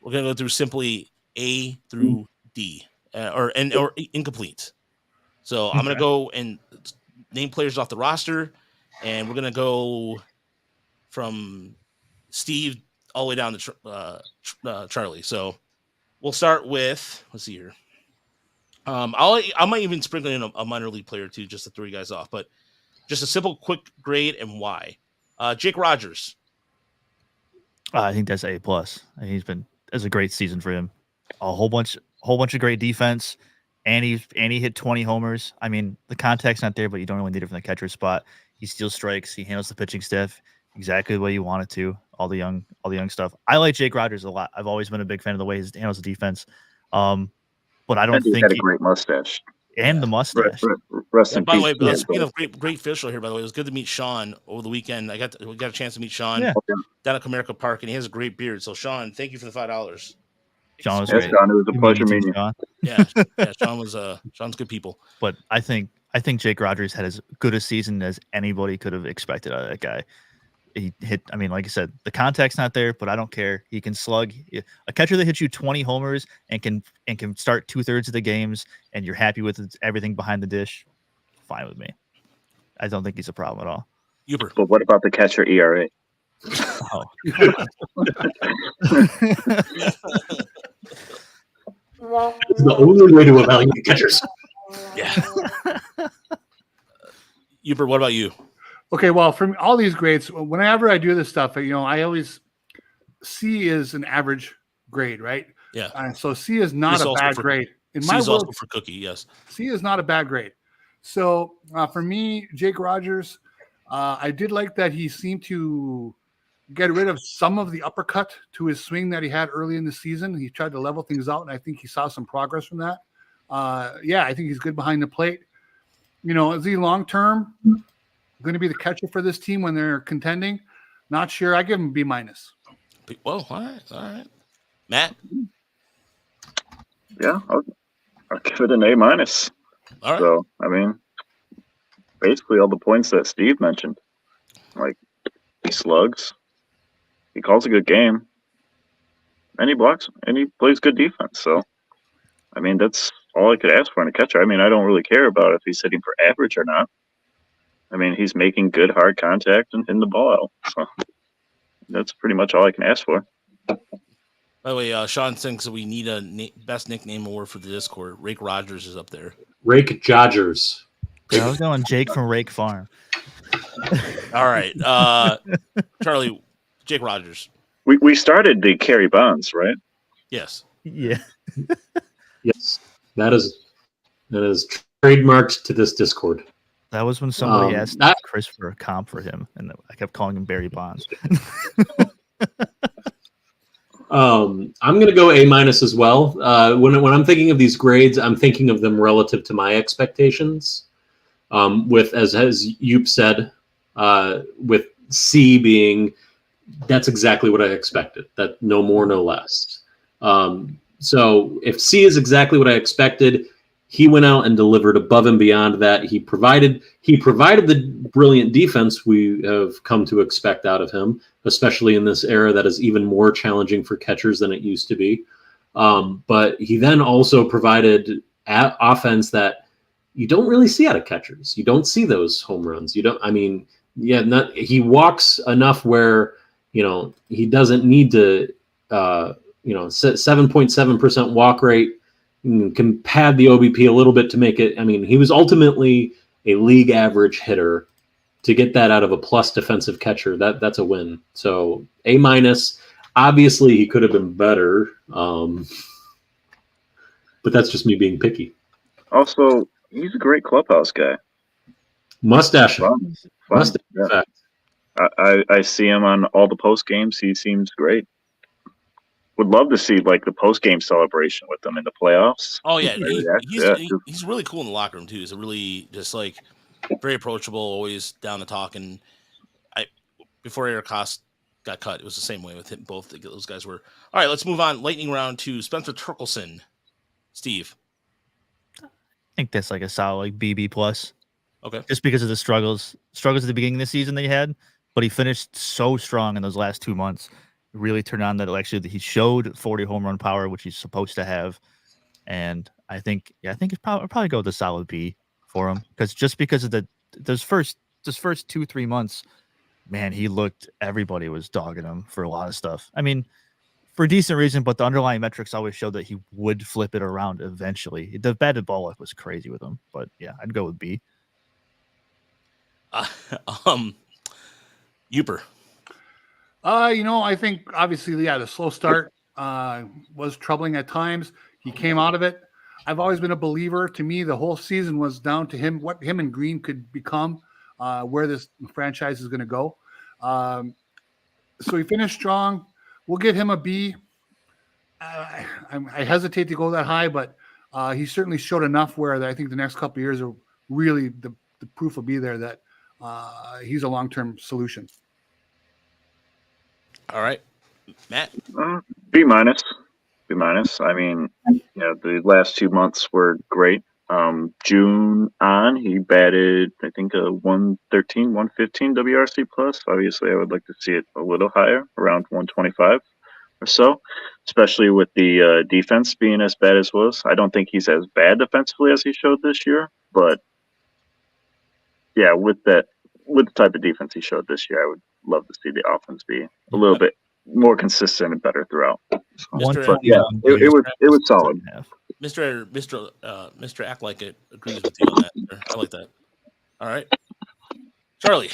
we're gonna go through simply A through D, or incomplete. So I'm gonna go and name players off the roster, and we're gonna go from Steve all the way down to Charlie. So we'll start with, let's see here. I might even sprinkle in a minor league player too, just to throw you guys off. But just a simple, quick grade and why. Jake Rogers. I think that's A+. That's a great season for him. A whole bunch of great defense, and he hit 20 homers. I mean, the contact's not there, but you don't really need it from the catcher spot. He steals strikes. He handles the pitching staff exactly the way you want it to. All the young stuff. I like Jake Rogers a lot. I've always been a big fan of the way he handles the defense. But I don't think he had a great mustache. And the mustache. Rest in by the peace. way, speaking of great official here, by the way, it was good to meet Sean over the weekend. We got a chance to meet Sean down at Comerica Park, and he has a great beard. So, Sean, thank you for the $5. Sean was great. Sean, it was a pleasure meeting you. Sean. Yeah, Sean's good people. But I think Jake Rogers had as good a season as anybody could have expected out of that guy. He hit, I mean, like I said, the contact's not there, but I don't care. He can slug. A catcher that hits you 20 homers and can start 2/3 of the games, and you're happy with everything behind the dish, fine with me. I don't think he's a problem at all. But what about the catcher ERA? Oh. It's the only way to evaluate catchers. Yeah. Hubert, what about you? Okay, well, from all these grades, whenever I do this stuff, I always C is an average grade, right? Yeah. So C is not a bad grade. In my world, also world, for Cookie, yes. C is not a bad grade. So for me, Jake Rogers, I did like that he seemed to get rid of some of the uppercut to his swing that he had early in the season. He tried to level things out, and I think he saw some progress from that. I think he's good behind the plate. Is he long-term going to be the catcher for this team when they're contending? Not sure. I give him B-. Well, all right. Matt? Yeah, I'll give it an A-. All right. So, I mean, basically all the points that Steve mentioned. Like, he slugs. He calls a good game. And he blocks. And he plays good defense. So, I mean, that's all I could ask for in a catcher. I mean, I don't really care about if he's hitting for average or not. I mean, he's making good hard contact and hitting the ball out. So that's pretty much all I can ask for. By the way, Sean thinks that we need a best nickname award for the Discord. Rake Rogers is up there. Rake Jodgers. I was going Jake from Rake Farm. All right. Charlie, Jake Rogers. We started the Kerry Bonds, right? Yes. Yeah. Yes, that is trademarked to this Discord. That was when somebody asked that- Chris for a comp for him, and I kept calling him Barry Bonds. I'm going to go A- as well. When I'm thinking of these grades, I'm thinking of them relative to my expectations. With as Yoop said, with C being that's exactly what I expected. That no more, no less. So if C is exactly what I expected, he went out and delivered above and beyond that. He provided the brilliant defense we have come to expect out of him, especially in this era that is even more challenging for catchers than it used to be. But he then also provided offense that you don't really see out of catchers. You don't see those home runs. You don't. I mean, he walks enough where he doesn't need to. 7.7% walk rate. Can pad the OBP a little bit to make it. I mean, he was ultimately a league average hitter. To get that out of a plus defensive catcher, that's a win. So A-. Obviously, he could have been better, but that's just me being picky. Also, he's a great clubhouse guy. Mustache. Fun. Mustache. Yeah. I see him on all the post games. He seems great. Would love to see like the post game celebration with them in the playoffs. Oh yeah, he's really cool in the locker room too. He's a really just like very approachable, always down to talk. And before Eric Haas got cut, it was the same way with him. Both those guys were. All right, let's move on. Lightning round to Spencer Torkelson. Steve, I think that's like a solid like BB plus. Okay, just because of the struggles at the beginning of the season that he had, but he finished so strong in those last 2 months. Really turned on that actually he showed 40 home run power, which he's supposed to have. And I think I'll probably go with a solid B for him because of those first 2-3 months, man, everybody was dogging him for a lot of stuff. I mean, for a decent reason, but the underlying metrics always showed that he would flip it around eventually. The batted ball luck was crazy with him, but yeah, I'd go with B. Uper. I think obviously, the slow start was troubling at times. He came out of it. I've always been a believer. To me, the whole season was down to him, what him and Green could become, where this franchise is going to go. So he finished strong. We'll give him a B. I hesitate to go that high, but he certainly showed enough where I think the next couple of years are really the proof will be there that he's a long-term solution. All right, Matt. B-. B-. I mean, the last 2 months were great. June on, he batted, I think, a 113, 115 WRC plus. Obviously, I would like to see it a little higher, around 125 or so, especially with the defense being as bad as was. I don't think he's as bad defensively as he showed this year, but yeah, with the type of defense he showed this year, I would love to see the offense be a little bit more consistent and better throughout. But yeah, it was solid. Mr. Act Like It agrees with you on that. Sir. I like that. All right, Charlie.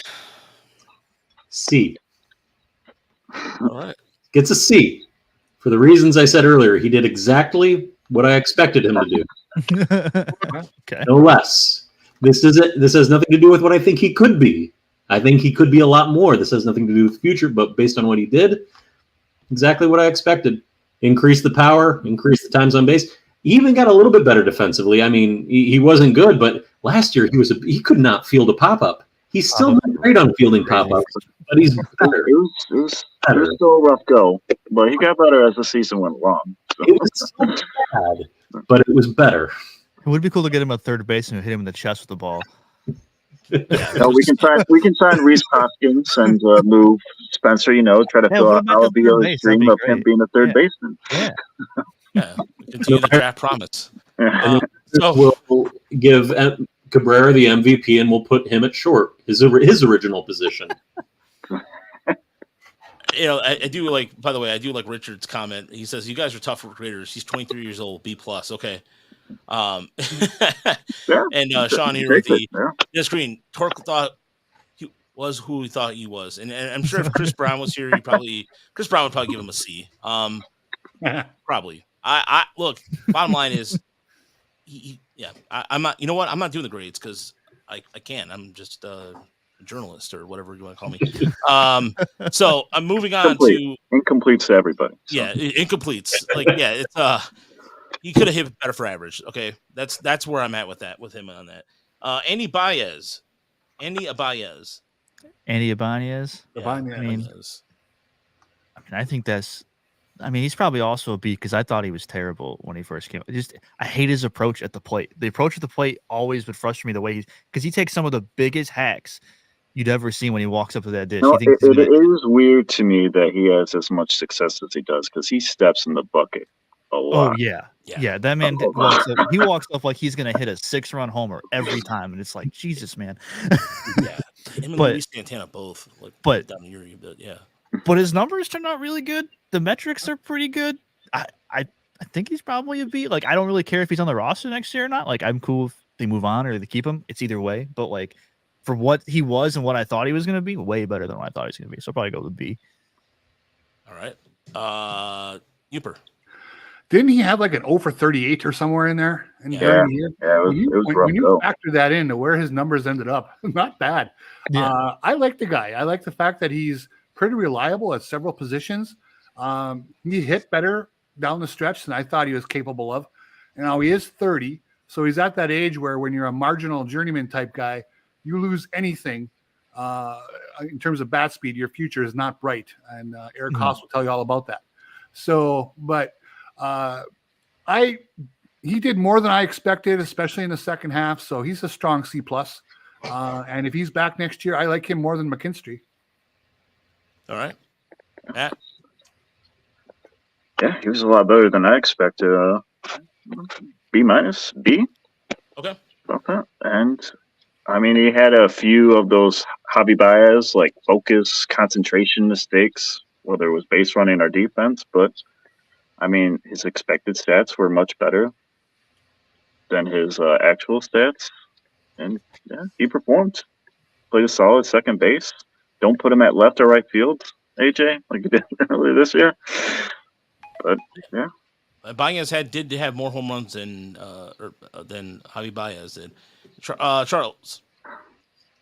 C. All right, gets a C for the reasons I said earlier. He did exactly what I expected him to do. Okay. No less. This has nothing to do with what I think he could be. I think he could be a lot more. This has nothing to do with the future, but based on what he did, exactly what I expected. Increase the power, increase the times on base. He even got a little bit better defensively. I mean, he wasn't good, but last year he could not field a pop-up. He's still not great on fielding pop-ups, but he's better. It was still a rough go, but he got better as the season went along. So. It was still bad, but it was better. It would be cool to get him a third baseman and hit him in the chest with the ball. No, we can sign Reese Hoskins and move Spencer. Try to fill out Albiel's dream of him being a third baseman. Yeah. Continue the draft promise. So we'll give Cabrera the MVP, and we'll put him at short, his original position. I do like. By the way, I do like Richard's comment. He says, "You guys are tough recruiters." He's 23 years old, B plus. Okay. And Sean here with the screen. Torque thought was who he thought he was, and I'm sure if Chris Brown was here, Chris Brown would probably give him a C. Probably. I look. Bottom line is, I'm not. You know what? I'm not doing the grades because I can't. I'm just a journalist or whatever you want to call me. So I'm moving on to incompletes to everybody. So. Yeah, incompletes. Like it's he could have hit better for average. Okay, that's where I'm at with him on that. Andy Ibanez. Andy Ibanez. Yeah, I mean, I think that's. I mean, he's probably also a B because I thought he was terrible when he first came. I hate his approach at the plate. The approach at the plate always would frustrate me the way because he takes some of the biggest hacks you'd ever see when he walks up to that dish. No, it is weird to me that he has as much success as he does because he steps in the bucket a lot. Oh yeah. That man walks up like he's gonna hit a 6-run homer every time, and it's like Jesus, man. Yeah, him and Luis Santana both. Like, down here, but yeah. But his numbers turned out really good. The metrics are pretty good. I think he's probably a B. Like, I don't really care if he's on the roster next year or not. Like, I'm cool if they move on or they keep him. It's either way. But like, for what he was and what I thought he was going to be, way better than what I thought he was going to be. So I'll probably go with B. All right. Uper. Didn't he have like an 0 for 38 or somewhere in there? Yeah, it was rough. When you factor that into where his numbers ended up, not bad. Yeah. I like the guy. I like the fact that he's pretty reliable at several positions. He hit better down the stretch than I thought he was capable of. And now he is 30, so he's at that age where when you're a marginal journeyman type guy, you lose anything in terms of bat speed, your future is not bright. And Eric Haas will tell you all about that. So, but he did more than I expected, especially in the second half. So he's a strong C+. And if he's back next year, I like him more than McKinstry. All right. Matt? Yeah, he was a lot better than I expected. B-, B. Okay. About that. And, I mean, he had a few of those Javi Baez, like focus, concentration mistakes, whether it was base running or defense. But, I mean, his expected stats were much better than his actual stats. And, yeah, he performed. Played a solid second base. Don't put him at left or right field, AJ, like you did earlier this year. But yeah, Baez did have more home runs than Javi Baez did. Charles.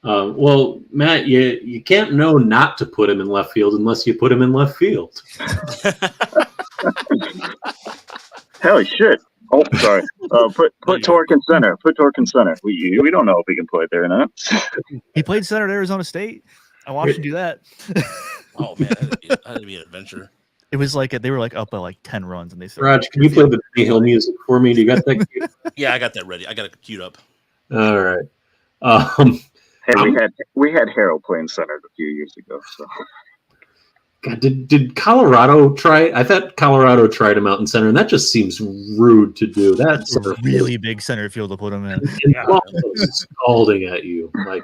Well, Matt, you can't know not to put him in left field unless you put him in left field. Holy shit! Oh, sorry. Put Torque in center. Put Torque in center. We don't know if he can play there or not. He played center at Arizona State. I watched him do that. Oh man, that'd be an adventure. It was like they were like up by like 10 runs, and they said, Raj, can you play the Benny Hill music for me? Do you got that? Yeah, I got that ready. I got it queued up. All right. Hey, we had Harold playing center a few years ago. So. God, did Colorado try? I thought Colorado tried him out in center, and that just seems rude to do. That's a really big center field to put him in. Scalding at you, like.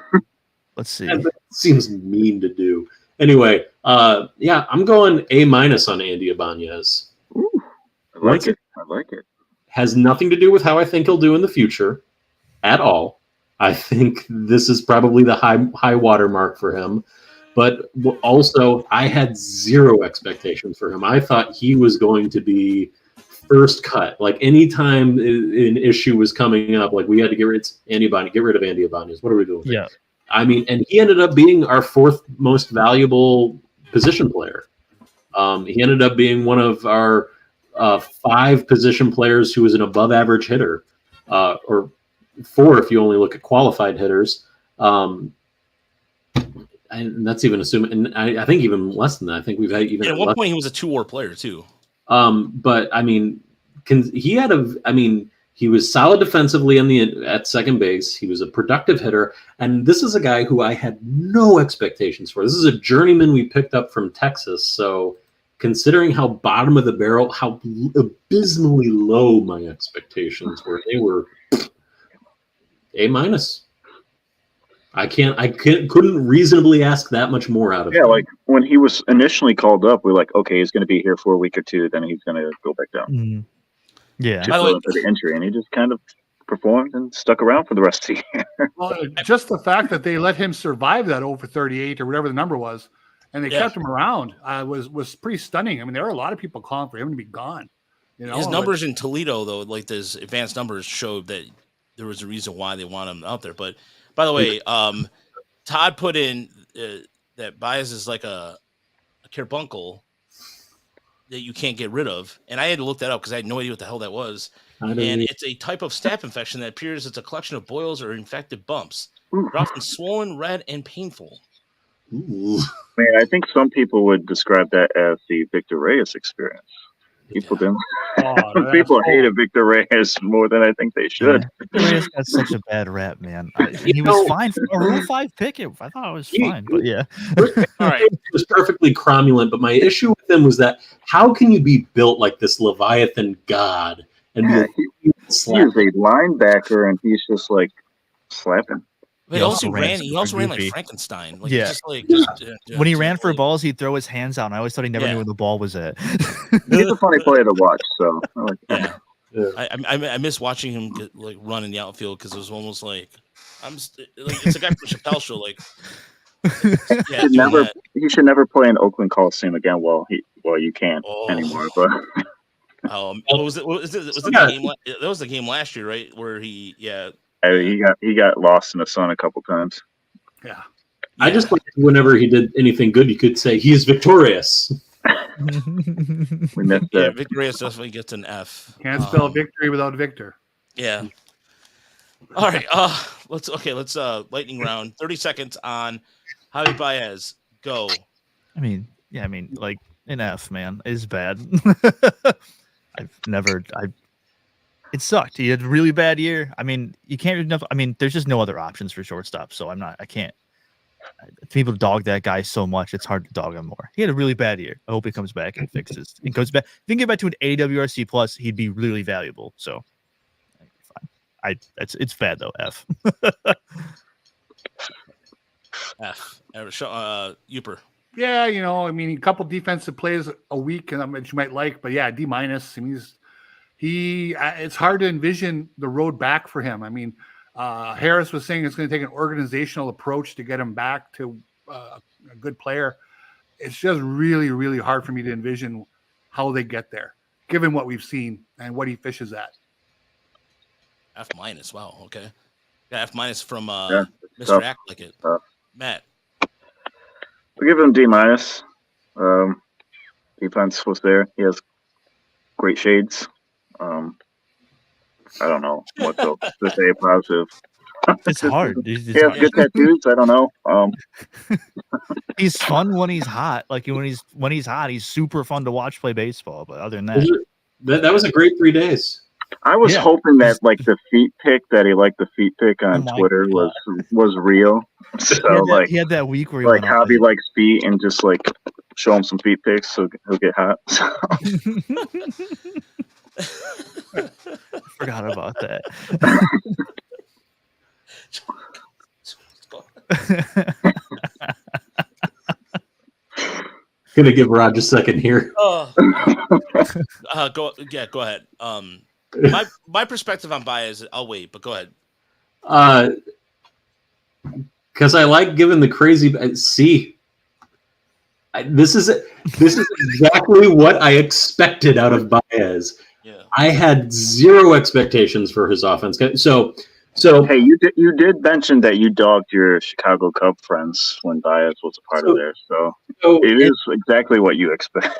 Let's see. That seems mean to do. Anyway, I'm going A- on Andy Ibanez. Ooh, I like it. Has nothing to do with how I think he'll do in the future at all. I think this is probably the high water mark for him. But also, I had zero expectations for him. I thought he was going to be first cut. Like anytime an issue was coming up, like we had to get rid of Andy Ibanez. What are we doing? Yeah. I mean, and he ended up being our fourth most valuable position player. He ended up being one of our 5 position players who was an above average hitter, or 4 if you only look at qualified hitters. And that's even assuming, and I think even less than that. I think we've had even at one point he was a 2-WAR player too. But I mean, he was solid defensively at second base. He was a productive hitter. And this is a guy who I had no expectations for. This is a journeyman we picked up from Texas. So considering how bottom of the barrel, how abysmally low my expectations were, they were A-. I couldn't reasonably ask that much more out of him. Yeah, like when he was initially called up, we're like, okay, he's going to be here for a week or two, then he's going to go back down. Yeah. Just for the injury, and he just kind of performed and stuck around for the rest of the year. Well, just the fact that they let him survive that over 38 or whatever the number was, and they kept him around was pretty stunning. I mean, there are a lot of people calling for him to be gone. You know, his numbers in Toledo, though, like his advanced numbers showed that there was a reason why they want him out there. But by the way, Todd put in that Baez is like a carbuncle that you can't get rid of, and I had to look that up because I had no idea what the hell that was. And it's a type of staph infection that appears as a collection of boils or infected bumps. They're often swollen, red, and painful. Ooh. I mean, I think some people would describe that as the Victor Reyes experience. People didn't. People hated Victor Reyes more than I think they should. Yeah. Victor Reyes got such a bad rap, man. He was fine for a Rule 5 pick. I thought it was fine, but yeah. All right. He was perfectly cromulent, but my issue with him was that how can you be built like this Leviathan god and be He's a linebacker, and he's just like slapping. But he also ran like Frankenstein. Like, yeah. Just like, when he ran for balls, he'd throw his hands out, and I always thought he never knew where the ball was at. He's a funny player to watch. So I like that. I miss watching him run in the outfield because it was almost like it's a guy from Chappelle Show. Like, he should never play in Oakland Coliseum again. Well, you can't anymore. But was it? Was the game? That was the game last year, right? Where he got lost in the sun a couple times. Yeah. I just like whenever he did anything good, you could say he is victorious. We missed that. Victorious definitely gets an F. Can't spell victory without Victor. Yeah. All right. Let's lightning round. 30 seconds on Javi Baez. Go. I mean, like an F, man, is bad. It sucked. He had a really bad year. I mean, you can't enough. I mean, there's just no other options for shortstop. So I can't. People dog that guy so much, it's hard to dog him more. He had a really bad year. I hope he comes back and fixes. He goes back. If he can get back to an AWRC plus, he'd be really valuable. So, fine. It's bad though. F. F. Uper. Yeah, I mean, a couple defensive plays a week, and that you might like, but yeah, D-. I mean, it's hard to envision the road back for him. I mean, Harris was saying it's going to take an organizational approach to get him back to a good player. It's just really, really hard for me to envision how they get there, given what we've seen and what he fishes at. F-. Wow. Okay. Yeah, F- from Mr. Act Like It. Matt. We'll give him D-. Defense was there. He has great shades. I don't know what to say positive. It's hard. He has good tattoos. I don't know. He's fun when he's hot. Like when he's hot, he's super fun to watch play baseball. But other than that was a great 3 days. I was hoping that the feet pick that he liked the feet pick on Twitter was real. So he had that week where he Javi likes feet and just show him some feet picks so he'll get hot. Forgot about that. Gonna give Raj a second here. Go ahead. My perspective on Baez, I'll wait, but go ahead. Because I like giving the crazy C. This is exactly what I expected out of Baez. Yeah. I had zero expectations for his offense. So hey, you did mention that you dogged your Chicago Cub friends when Baez was a part of there. So it is exactly what you expect.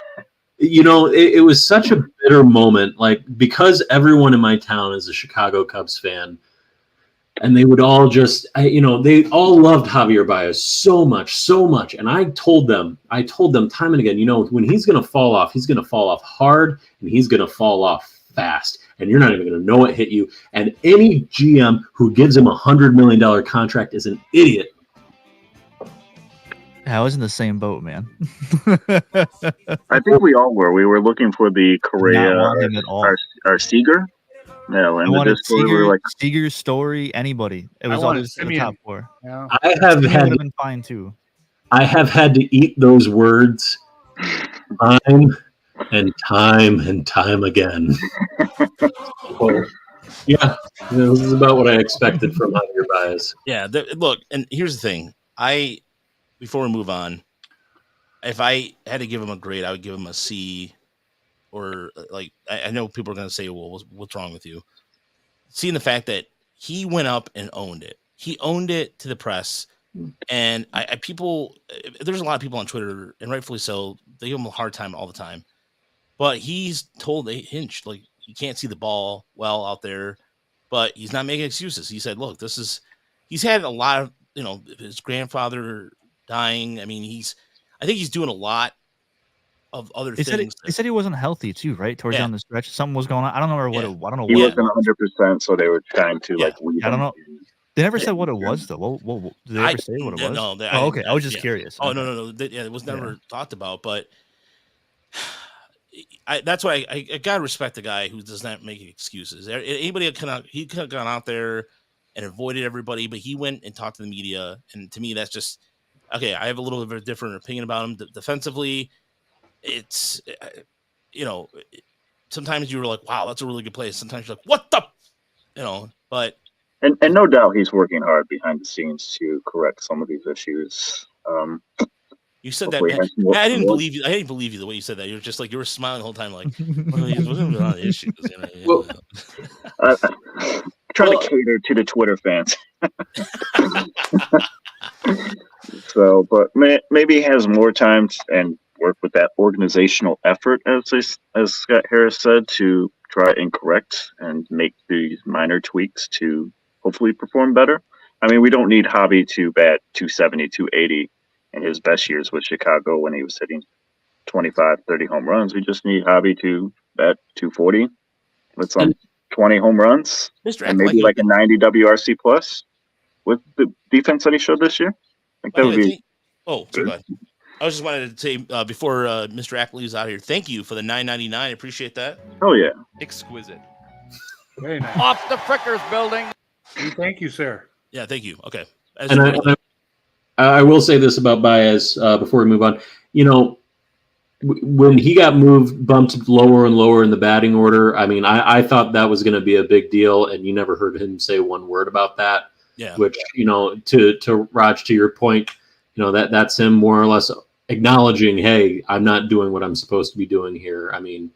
It was such a bitter moment, because everyone in my town is a Chicago Cubs fan, and they would all they all loved Javier Baez so much. And I told them time and again, when he's going to fall off hard, and he's going to fall off fast, and you're not even going to know it hit you. And any GM who gives him $100 million contract is an idiot. I was in the same boat, man. I think we all were. We were looking for the Correa or Seager. No, and I wanted Discord, we were like Seager's Story, anybody. It was always in the top 4. Yeah. I have been fine too. I have had to eat those words time and time again. Yeah, this is about what I expected from Javier Baez. Yeah, look, and here's the thing. Before we move on, if I had to give him a grade, I would give him a C, or like I know people are going to say, "Well, what's wrong with you?" Seeing the fact that he went up and owned it, he owned it to the press, and there's a lot of people on Twitter, and rightfully so, they give him a hard time all the time. But he's told Hinch like he can't see the ball well out there, but he's not making excuses. He said, "Look, he's had a lot of his grandfather dying. I mean, I think he's doing a lot of other things." They said he wasn't healthy too, right? Towards down the stretch, something was going on. I don't know what. I don't know. He What wasn't 100%, so they were trying to weed I don't him. know. They never said what it was though. What did they ever say what it was? No. Okay. I was just curious. Oh no. It was never talked about, but. That's why I gotta respect the guy who does not make excuses. Anybody he could have gone out there and avoided everybody, but he went and talked to the media, and to me, that's just okay. I have a little bit of a different opinion about him defensively. It's sometimes you were like, "Wow, that's a really good play." Sometimes you're like, "What the," but and no doubt he's working hard behind the scenes to correct some of these issues. You said that, man. I didn't believe you. I didn't believe you the way you said that. You were just like you were smiling the whole time, like wasn't on issues. Trying to cater to the Twitter fans. So, but maybe he has more time and work with that organizational effort, as Scott Harris said, to try and correct and make these minor tweaks to hopefully perform better. I mean, we don't need Javi to bat 270, 280 in his best years with Chicago when he was hitting 25, 30 home runs. We just need Javi to bat 240 with some 20 home runs and maybe like a 90 WRC plus with the defense that he showed this year. I think that would be. Oh, so go ahead. I was just wanted to say before Mr. Ack leaves out here, thank you for the $9.99. I appreciate that. Oh yeah, exquisite. Very nice. Off the Frickers building. Thank you, sir. Yeah, thank you. Okay. I will say this about Baez before we move on. When he got bumped lower and lower in the batting order, I mean, I thought that was going to be a big deal, and you never heard him say one word about that. Yeah. Which, to Raj, to your point, that's him more or less acknowledging, hey, I'm not doing what I'm supposed to be doing here. I mean,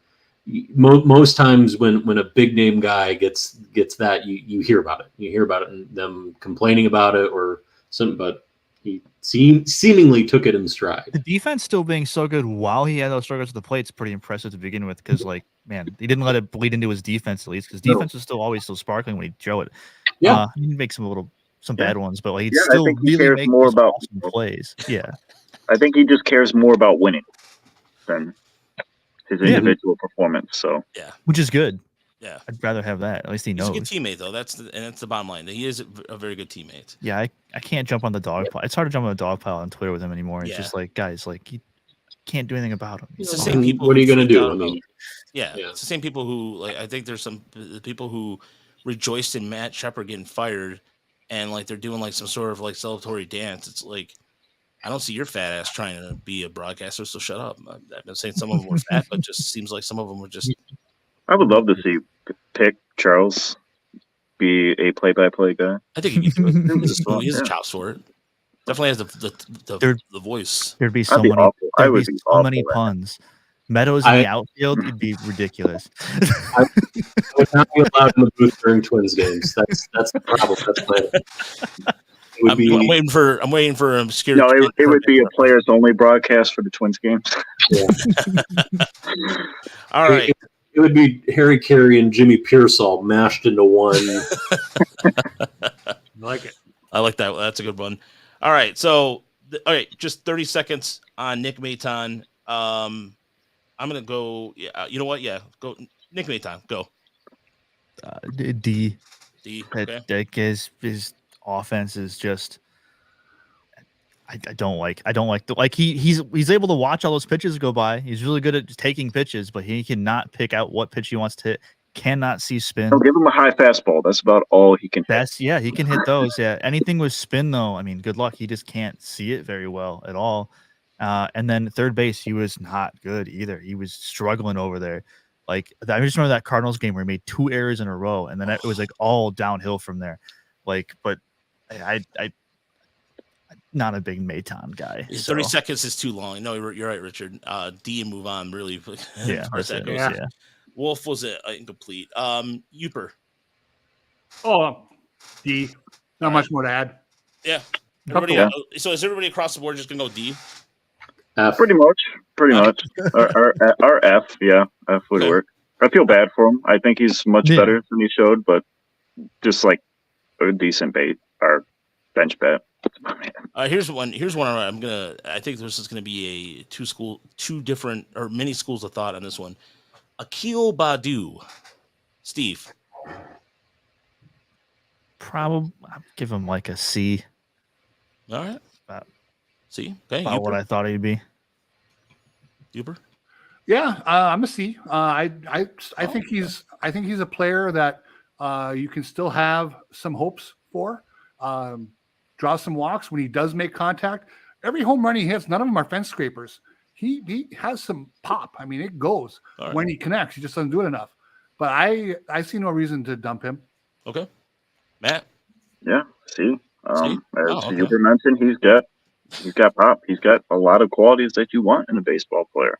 most times when a big name guy gets that, you hear about it. You hear about it and them complaining about it or something, but he seemingly took it in stride. The defense still being so good while he had those struggles at the plate is pretty impressive to begin with, because he didn't let it bleed into his defense, at least, because defense was still always sparkling when he throw it. Yeah, he makes some bad ones, but he'd I still think he really cares make more about awesome plays. Yeah, I think he just cares more about winning than his individual performance. So which is good. Yeah, I'd rather have that. At least he knows. He's a good teammate, though. That's the bottom line. He is a very good teammate. Yeah, I can't jump on the dog pile. It's hard to jump on the dog pile on Twitter with him anymore. It's just like, guys, you can't do anything about him. It's the same people. What are you going to do? I mean, it's the same people who I think there's some people who rejoiced in Matt Shepard getting fired, and they're doing some sort of celebratory dance. It's like, I don't see your fat ass trying to be a broadcaster, so shut up. I've been saying some of them were fat, but just seems like some of them were just. I would love to see Charles be a play-by-play guy. I think he has a chops for it. Definitely has the voice. There'd be so many puns. Meadows in the outfield, it'd be ridiculous. I would not be allowed in the booth during Twins games. That's the problem. I'm waiting for obscure. No, it would be a players only broadcast for the Twins games. Yeah. All right. It would be Harry Carey and Jimmy Pearsall mashed into one. I like it. I like that. That's a good one. All right. So, just 30 seconds on Nick Maton. I'm going to go. Yeah, you know what? Yeah. Go. Nick Maton. Go. D. Okay. That his offense is just. I don't like he's able to watch all those pitches go by. He's really good at taking pitches, but he cannot pick out what pitch he wants to hit. Cannot see spin. Don't give him a high fastball. That's about all he can hit. He can hit those. Yeah, anything with spin though, I mean, good luck. He just can't see it very well at all. And then third base, he was not good either. He was struggling over there. Like I just remember that Cardinals game where he made 2 errors in a row, and then it was like all downhill from there. Like, but I not a big Maton guy. 30 seconds is too long. No, you're right, Richard. D and move on. Really, Yeah, as that goes. Yeah. Wolf was incomplete. Uper. Oh, D. Not much more to add. Yeah. Yeah. So is everybody across the board just gonna go D? F. Pretty much. Our F, yeah, F would Okay. work. I feel bad for him. I think he's much better than he showed, but just like a decent bait, our bench bet. Here's one. I think this is gonna be a two different or many schools of thought on this one. Akil Badu. Steve. Probably I'll give him like a C. All right. C. Okay. About what I thought he'd be. Uber. Yeah, I'm a C. I think he's a player that you can still have some hopes for. Draw some walks when he does make contact. Every home run he hits, none of them are fence scrapers. He has some pop. I mean, it goes when he connects. He just doesn't do it enough. But I see no reason to dump him. Okay. Matt. Yeah, see, as okay. Uber mentioned, he's got pop. He's got a lot of qualities that you want in a baseball player.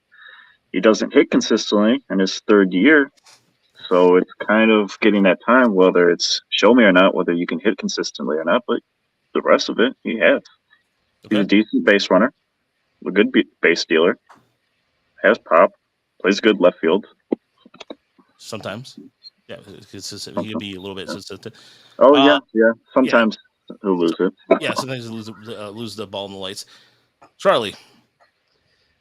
He doesn't hit consistently in his 3rd year, so it's kind of getting that time, whether it's show me or not, whether you can hit consistently or not. But the rest of it, he has. Okay. He's a decent base runner, a good base stealer, has pop, plays good left field. Sometimes. Yeah, consistent. He can be a little bit consistent. Oh yeah. Sometimes he'll lose it. Yeah, sometimes he'll lose the ball in the lights. Charlie.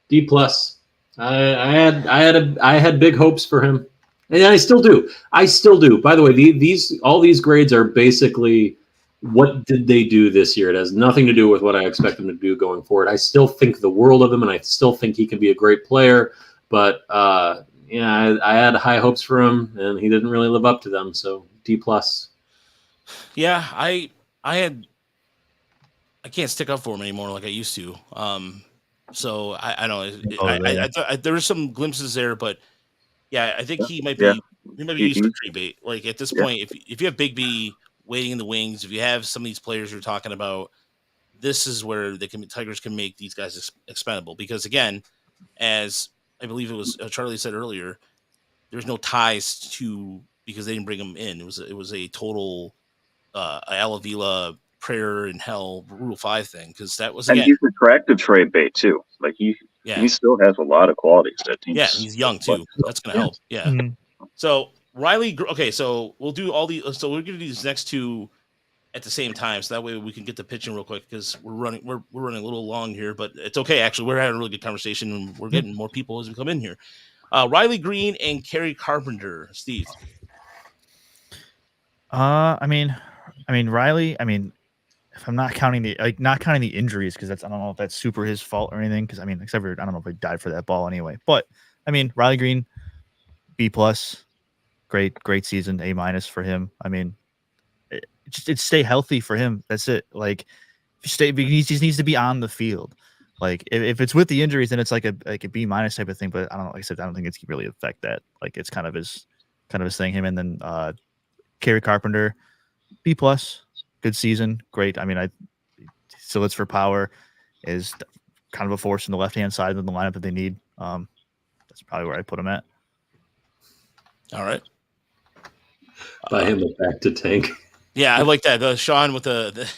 D plus. I had big hopes for him, and I still do. By the way, all these grades are basically what did they do this year. It has nothing to do with what I expect them to do going forward. I still think the world of him, and I still think he can be a great player. But I had high hopes for him, and he didn't really live up to them. So D plus. Yeah, I can't stick up for him anymore like I used to. So I don't know. There were some glimpses there, but yeah, I think he might be used to tree bait. Like at this point, if you have Big B waiting in the wings, if you have some of these players you're talking about, this is where Tigers can make these guys expendable. Because again, as I believe it was Charlie said earlier, there's no ties to because they didn't bring him in. It was a total Alavila prayer in hell Rule 5 thing because that was again. And he's attractive trade bait too. Like he still has a lot of qualities. He's young too. That's gonna help. Yeah. Mm-hmm. So Riley. Okay, so we'll do all the. So we're gonna do these next two at the same time, so that way we can get the pitching real quick because we're running a little long here, but it's okay. Actually, we're having a really good conversation and we're getting more people as we come in here. Riley Green and Kerry Carpenter. Steve. I mean, Riley. I mean, if I'm not counting the injuries, because I don't know if that's super his fault or anything. Because I mean, except for I don't know if he died for that ball anyway. But I mean, Riley Green, B plus, great season, A- for him. I mean, it's stay healthy for him. That's it. Like, he just needs to be on the field. Like, if it's with the injuries, then it's like a B- type of thing. But I don't know. Like I said, I don't think it's really affect that. Like, it's kind of his thing. Him and then Kerry Carpenter, B plus. Good season, great. I mean, still it's for power, is kind of a force in the left-hand side of the lineup that they need. That's probably where I put him at. All right. Buy him a back to tank. Yeah, I like that. Sean with the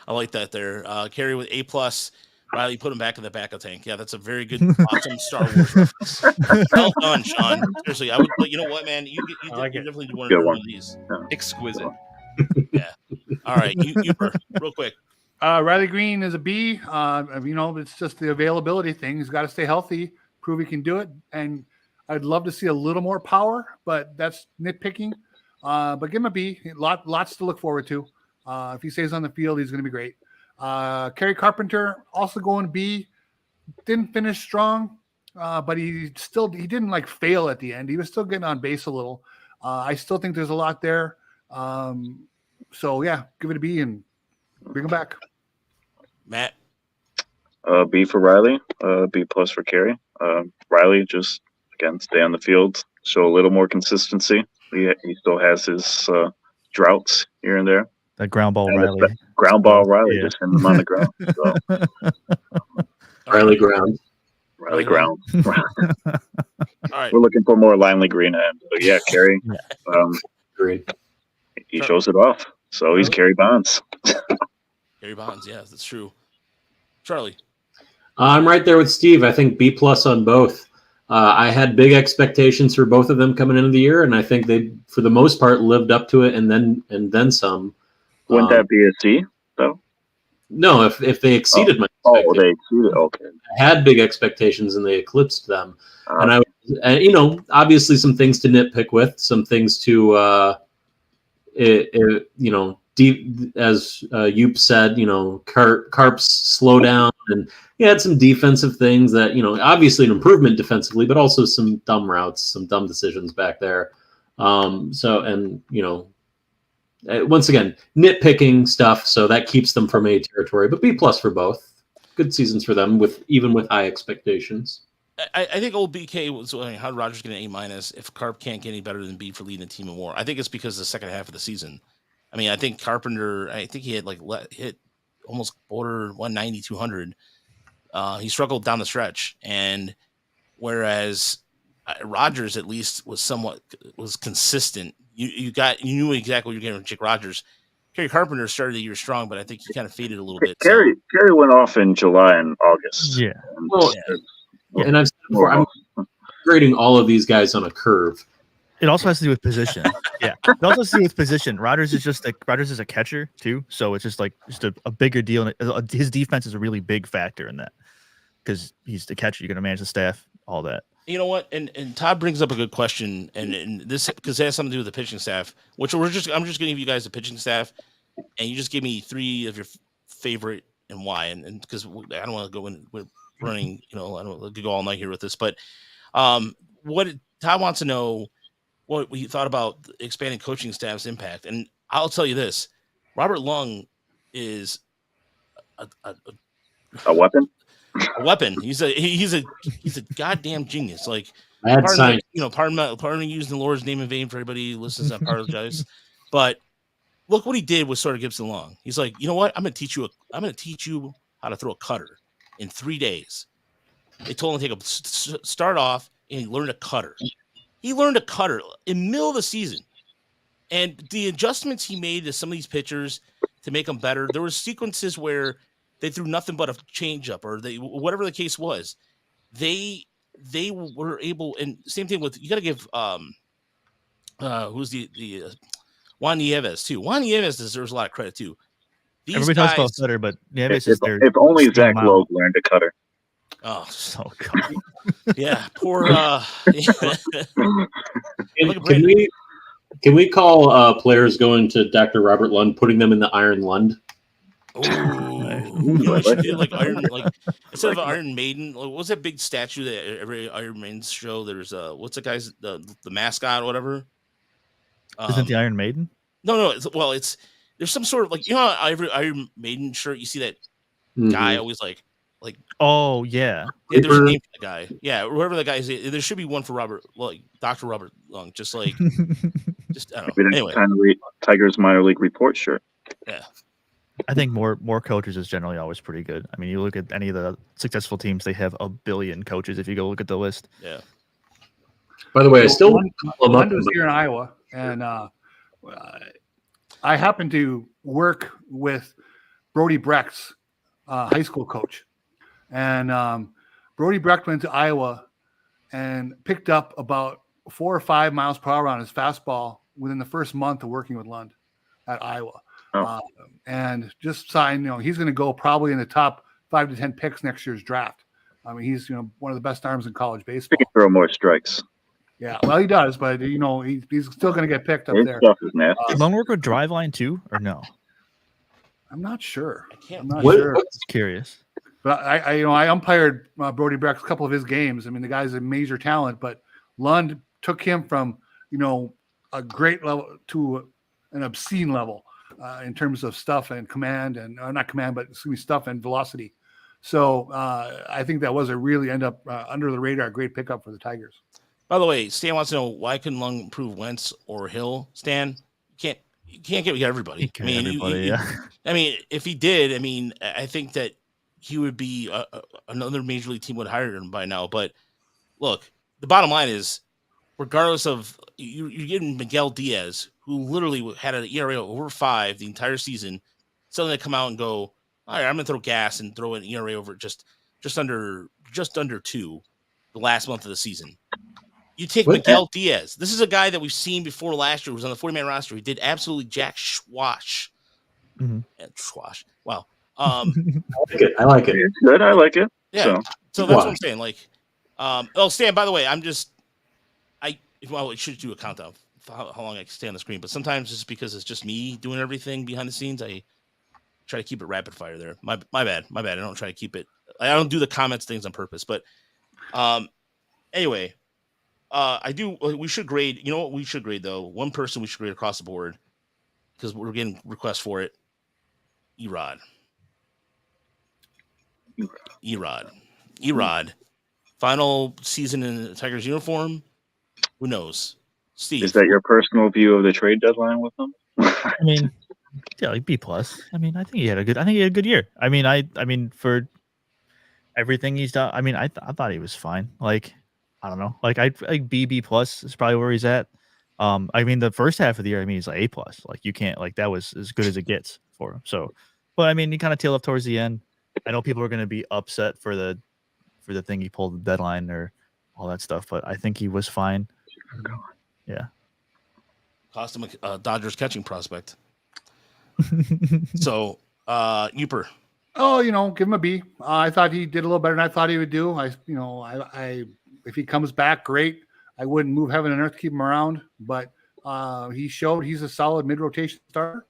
I like that there. Kerry with A plus. Riley put him back in the back of tank. Yeah, that's a very good, awesome Star Wars reference. Well done, Sean. Seriously, I would. You know what, man? You definitely do one of these. Exquisite. Yeah. All right, you real quick. Riley Green is a B. It's just the availability thing. He's got to stay healthy, prove he can do it, and I'd love to see a little more power, but that's nitpicking. But give him a B. Lots to look forward to. If he stays on the field, he's going to be great. Kerry Carpenter also going B. Didn't finish strong, but he didn't like fail at the end. He was still getting on base a little. I still think there's a lot there. So yeah, give it a B and bring him back. Matt. B for Riley, B plus for Kerry. Riley just again stay on the field, show a little more consistency. He still has his droughts here and there. That ground ball And Riley. ground ball Riley, Yeah. just send him on the ground. So Riley Ground. Riley ground. All right. We're looking for more Linely Green end. But yeah, Kerry, Agreed. he shows it off. So he's Kerry Bonds. Gary Bonds, yeah, that's true. Charlie. I'm right there with Steve. I think B+ on both. I had big expectations for both of them coming into the year, and I think they, for the most part, lived up to it and then some. Wouldn't that be a C though? No, if they exceeded my Oh, expectations. they exceeded. Okay. I had big expectations and they eclipsed them. And obviously some things to nitpick with, some things to deep, as Yoop said, Carp's slow down, and he had some defensive things that, obviously an improvement defensively, but also some dumb routes, some dumb decisions back there. Once again, nitpicking stuff, so that keeps them from A territory, but B+ for both. Good seasons for them, even with high expectations. I think old BK was how Rogers get an A- if Carp can't get any better than B for leading the team in WAR. I think it's because of the second half of the season. I mean, I think Carpenter, he had hit almost border 190, 200. He struggled down the stretch, and whereas Rogers at least was consistent. You knew exactly what you're getting with Jake Rogers. Kerry Carpenter started the year strong, but I think he kind of faded a little bit. Kerry went off in July and August. Yeah. And I've said before, I'm grading all of these guys on a curve. It also has to do with position. Yeah. It also has to do with position. Rogers is a catcher too. So it's just a bigger deal. And his defense is a really big factor in that because he's the catcher. You're going to manage the staff, all that. You know what? And Todd brings up a good question, and this because it has something to do with the pitching staff. I'm just going to give you guys the pitching staff, and you just give me 3 of your favorite and why. And because I don't want to go in with running, I don't want to go all night here with this, but what Todd wants to know what we thought about expanding coaching staff's impact, and I'll tell you this: Robert Lung is a weapon. A weapon. He's a goddamn genius. Pardon me using the Lord's name in vain for everybody who listens. I apologize, but look what he did with Sawyer Gibson Long. He's like, you know what? I'm going to teach you how to throw a cutter in 3 days. They told him to start off and he learned a cutter. He learned a cutter in the middle of the season, and the adjustments he made to some of these pitchers to make them better. There were sequences where they threw nothing but a changeup, or whatever the case was. They were able, and same thing with, you got to give who's the Juan Nieves too. Juan Nieves deserves a lot of credit too. Everybody talks about cutter, but Nieves is there. If only Zach Logue learned a cutter. Oh, God. Yeah, poor. Can we call players going to Dr. Robert Lund, putting them in the Iron Lund? We should do instead of Iron Maiden. What was that big statue that every Iron Maiden show? There's what's the guy's the mascot or whatever? Isn't the Iron Maiden? No. There's some sort of how every Iron Maiden shirt you see that guy always like. Oh yeah. There's a name for the guy. Yeah, whoever the guy is. There should be one for Robert, Dr. Robert Lung. Just I don't know. Anyway, Tigers minor league report shirt. Yeah. I think more coaches is generally always pretty good. I mean, you look at any of the successful teams; they have a billion coaches. If you go look at the list. Yeah. By the way, I still Lund was here in Iowa, and I happened to work with Brody Brecht's high school coach, and Brody Brecht went to Iowa and picked up about 4 or 5 miles per hour on his fastball within the first month of working with Lund at Iowa. And just signed, he's going to go probably in the top 5 to 10 picks next year's draft. I mean, he's one of the best arms in college baseball. He can throw more strikes. Yeah, well, he does, but he's still going to get picked up there. Did Lund work with Driveline too, or no? I'm not sure. I'm not sure. Just curious. But I umpired Brody Brecht a couple of his games. I mean, the guy's a major talent, but Lund took him from a great level to an obscene level. In terms of stuff and command, and not command, but stuff and velocity. So I think that was a really under the radar great pickup for the Tigers. By the way, Stan wants to know why couldn't Lung improve Wentz or Hill? Stan, you can't get everybody. I mean, I mean, if he did, I mean, I think that he would be another major league team would hire him by now. But look, the bottom line is, regardless of you're getting Miguel Diaz, who literally had an ERA over 5 the entire season, suddenly come out and go, all right, I'm gonna throw gas and throw an ERA over just under 2 the last month of the season. You take Miguel Diaz. This is a guy that we've seen before last year. Who was on the 40-man roster. He did absolutely jack schwash. Mm-hmm. Schwash. Wow. I like it. It's good. I like it. Yeah. So that's what I'm saying. Like, Stan, by the way, we should do a countdown for how long I can stay on the screen. But sometimes it's because it's just me doing everything behind the scenes. I try to keep it rapid fire there. My bad. I don't try to keep it. I don't do the comments things on purpose. But anyway. We should grade. You know what we should grade though? One person we should grade across the board because we're getting requests for it. Erod. Final season in the Tigers uniform. Who knows? Steve, is that your personal view of the trade deadline with them? I mean, yeah, like B+. I mean, I think he had a good year. I mean, for everything he's done. I mean, I thought he was fine. Like. I don't know. Like B+ is probably where he's at. I mean, the first half of the year, I mean, he's like A+. Like you can't like that was as good as it gets for him. So, but I mean, he kind of tailed off towards the end. I know people are going to be upset for the thing he pulled the deadline or all that stuff, but I think he was fine. Yeah. Cost him a Dodgers catching prospect. So, Uper. Oh, give him a B. I thought he did a little better than I thought he would do. If he comes back, great. I wouldn't move heaven and earth to keep him around, but he showed he's a solid mid-rotation starter,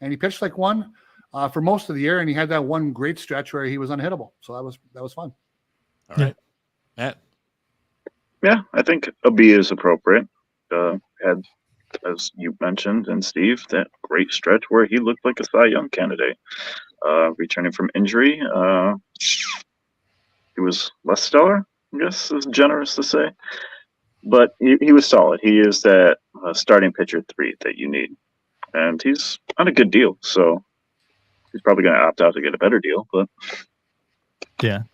and he pitched like one for most of the year, and he had that one great stretch where he was unhittable. So that was fun. All right, Matt. Yeah, I think a B is appropriate. Had, as you mentioned, and Steve, that great stretch where he looked like a Cy Young candidate. Returning from injury, he was less stellar. I guess is generous to say, but he was solid. He is that starting pitcher 3 that you need, and he's on a good deal. So he's probably going to opt out to get a better deal. But yeah,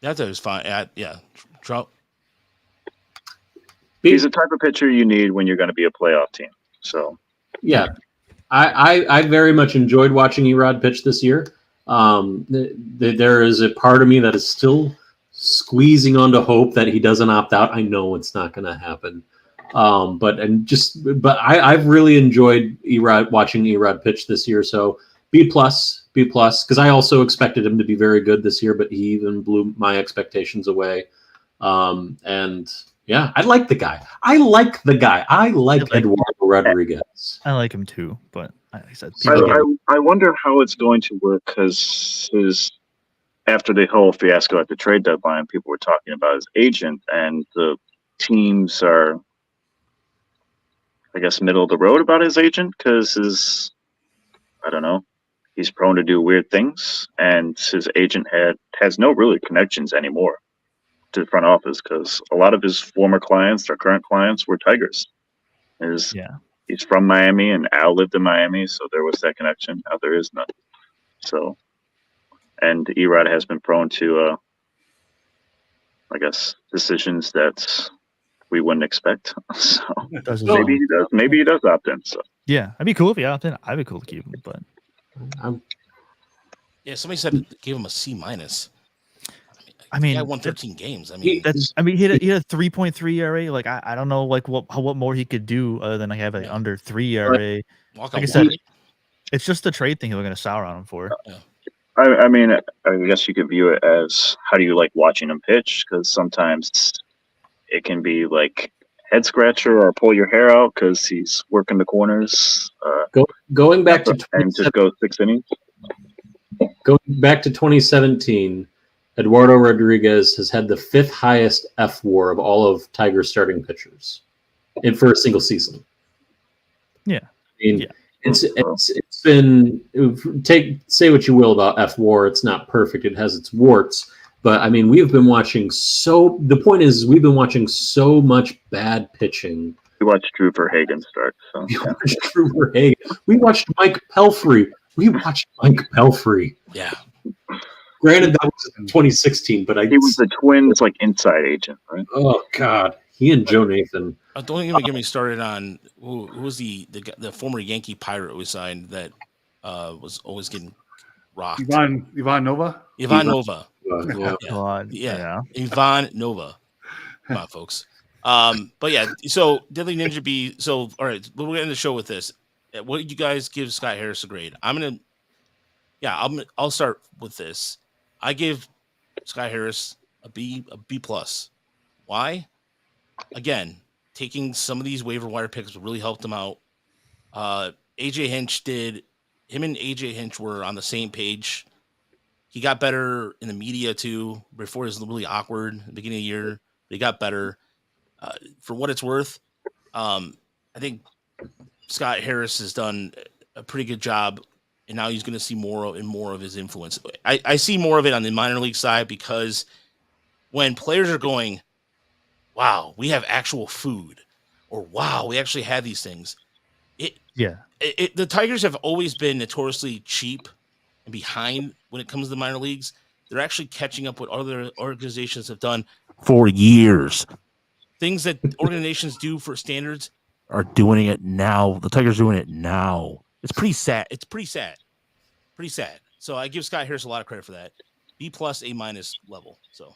that was fine. Yeah, Trout. He's the type of pitcher you need when you're going to be a playoff team. So yeah, I very much enjoyed watching Erod pitch this year. There is a part of me that is still squeezing onto hope that he doesn't opt out. I know it's not going to happen. But I've really enjoyed watching Erod pitch this year. So B+, because I also expected him to be very good this year, but he even blew my expectations away. And yeah, I like the guy. I like Eduardo Rodriguez. I like him too, but like I said, I wonder how it's going to work because after the whole fiasco at the trade deadline, people were talking about his agent, and the teams are, I guess, middle of the road about his agent because I don't know, he's prone to do weird things, and his agent has no really connections anymore to the front office because a lot of his former clients or current clients were Tigers. He's from Miami, and Al lived in Miami, so there was that connection. Now there is none. So. And Erod has been prone to, I guess, decisions that we wouldn't expect. So maybe he does. Maybe he does opt in. So yeah, I'd be cool if he opted in. I'd be cool to keep him, but yeah, somebody said gave him a C-. I mean, he had won 13 games. He had a 3.3 ERA. Like I don't know, like what more he could do other than have an under 3 ERA. Like I said, it's just the trade thing we're going to sour on him for. Yeah. I mean, I guess you could view it as how do you like watching him pitch? Because sometimes it can be like head scratcher or pull your hair out because he's working the corners. Going back to and just go 6 innings. Going back to 2017, Eduardo Rodriguez has had the 5th highest F-WAR of all of Tigers starting pitchers for a single season. Yeah, I mean, it's been say what you will about F-WAR. It's not perfect. It has its warts, But I mean, we've been watching the point is, we've been watching so much bad pitching. We watched Drew Verhagen start. So We watched Drew Verhagen. We watched Mike Pelfrey. Yeah. Granted, that was in 2016, but he was the Twins like inside agent, right? Oh God, he and Joe Nathan. Don't even get me started on who was the former Yankee Pirate we signed that was always getting rocked. Ivan Nova. Ivan Nova. Yeah. God, Yeah. Ivan Nova. Come on, folks. But yeah, so Deadly Ninja B. So all right, we're gonna end the show with this. What did you guys give Scott Harris a grade? I'll start with this. I give Scott Harris a B plus. Why? Again, taking some of these waiver wire picks really helped him out. AJ Hinch him and AJ Hinch were on the same page. He got better in the media too. Before it was really awkward at the beginning of the year. But he got better. For what it's worth, I think Scott Harris has done a pretty good job, and now he's going to see more of his influence. I see more of it on the minor league side because when players are going, wow, we have actual food, or wow, we actually have these things. The Tigers have always been notoriously cheap and behind when it comes to the minor leagues. They're actually catching up what other organizations have done for years. Things that organizations do for standards are doing it now. The Tigers are doing it now. It's pretty sad. Pretty sad. So I give Scott Harris a lot of credit for that. B plus, A minus level. So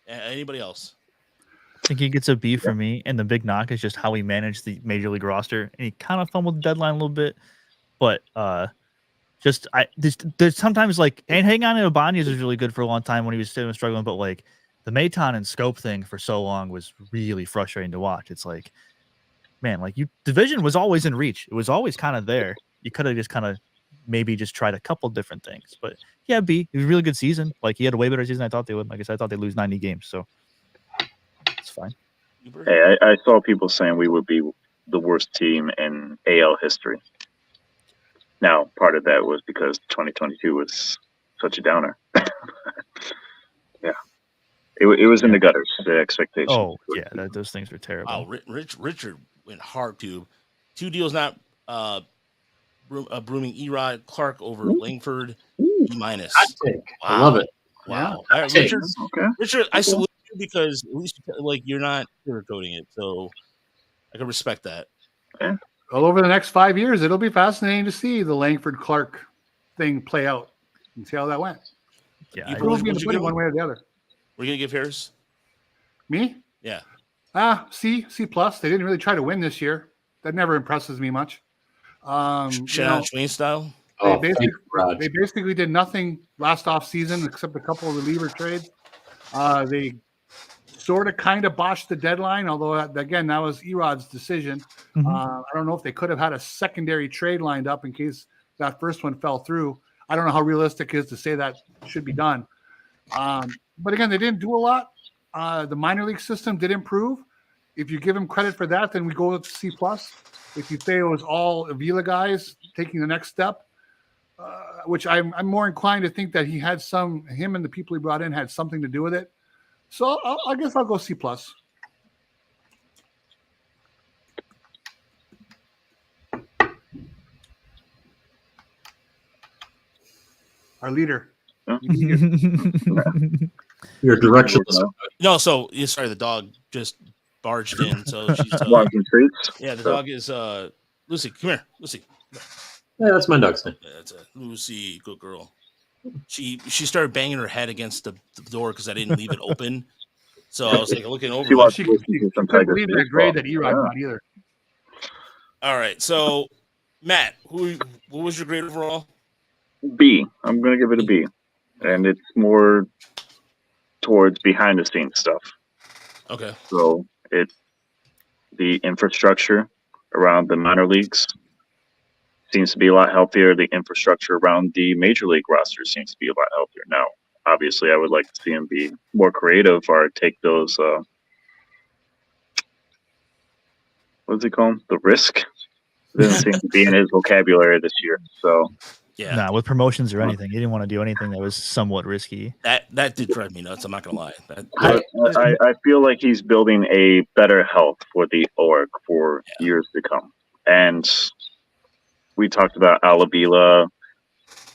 anybody else? I think he gets a B for me, and the big knock is just how he managed the major league roster. And he kind of fumbled the deadline a little bit, but there's sometimes like, and hang on to Ibanez was really good for a long time when he was still struggling, but like the Maton and Scope thing for so long was really frustrating to watch. It's like, man, like division was always in reach. It was always kind of there. You could have just kind of maybe just tried a couple different things, but yeah, B. It was a really good season. Like he had a way better season than I thought they would. Like I said, I thought they'd lose 90 games, so it's fine. Hey, I saw people saying we would be the worst team in AL history. Now, part of that was because 2022 was such a downer. Yeah. It was in the gutters, the expectations. Oh, yeah, those things were terrible. Wow, Richard went hard tube. 2 deals not brooming Erod Clark over Langford, E minus. Wow. I love it. Wow. Yeah. Right, Richard, I salute you because at least like you're not sugarcoating it. So I can respect that. Yeah. Well, over the next 5 years, it'll be fascinating to see the Langford Clark thing play out and see how that went. Yeah, It will be one way or the other. We're gonna give Harris. Me? Yeah. C plus. They didn't really try to win this year. That never impresses me much. Shannon Swain style. They basically did nothing last off season except a couple of reliever trades. They sort of kind of botched the deadline, although again that was Erod's decision. Mm-hmm. I don't know if they could have had a secondary trade lined up in case that first one fell through. I don't know how realistic it is to say that should be done. But again, they didn't do a lot. The minor league system did improve. If you give them credit for that, then we go with C plus. If you say it was all Avila guys taking the next step, which I'm more inclined to think that him and the people he brought in had something to do with it. So I guess I'll go C plus. Our leader. Your directionless. No, so sorry, the dog just barged in. So she's Walking treats. yeah, the dog is Lucy. Come here, Lucy. Yeah, that's my dog's name. Yeah, that's a Lucy, good girl. She started banging her head against the door because I didn't leave it open. So I was like looking over. She couldn't believe that grade that Erod got either. All right, so Matt, what was your grade overall? B. I'm going to give it a B. And it's more towards behind the scenes stuff. Okay. So the infrastructure around the minor leagues seems to be a lot healthier. The infrastructure around the major league roster seems to be a lot healthier. Now, obviously, I would like to see him be more creative or take those, what does he call them? The risk. It doesn't seem to be in his vocabulary this year. So Yeah, Nah, with promotions or anything, he didn't want to do anything that was somewhat risky. that did drive me nuts. I'm not gonna lie. I feel like he's building a better health for the org for years to come. And we talked about Alabila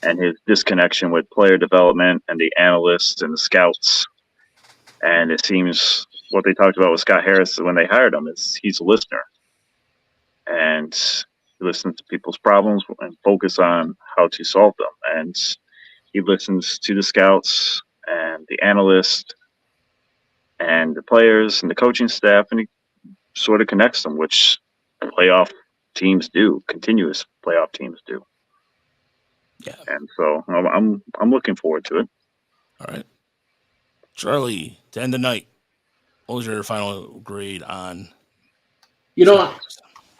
and his disconnection with player development and the analysts and the scouts. And it seems what they talked about with Scott Harris when they hired him is he's a listener. And he listens to people's problems and focus on how to solve them. And he listens to the scouts and the analysts and the players and the coaching staff, and he sort of connects them, which playoff teams do, continuous playoff teams do. Yeah. And so I'm looking forward to it. All right, Charlie, to end the night, what was your final grade on? You know,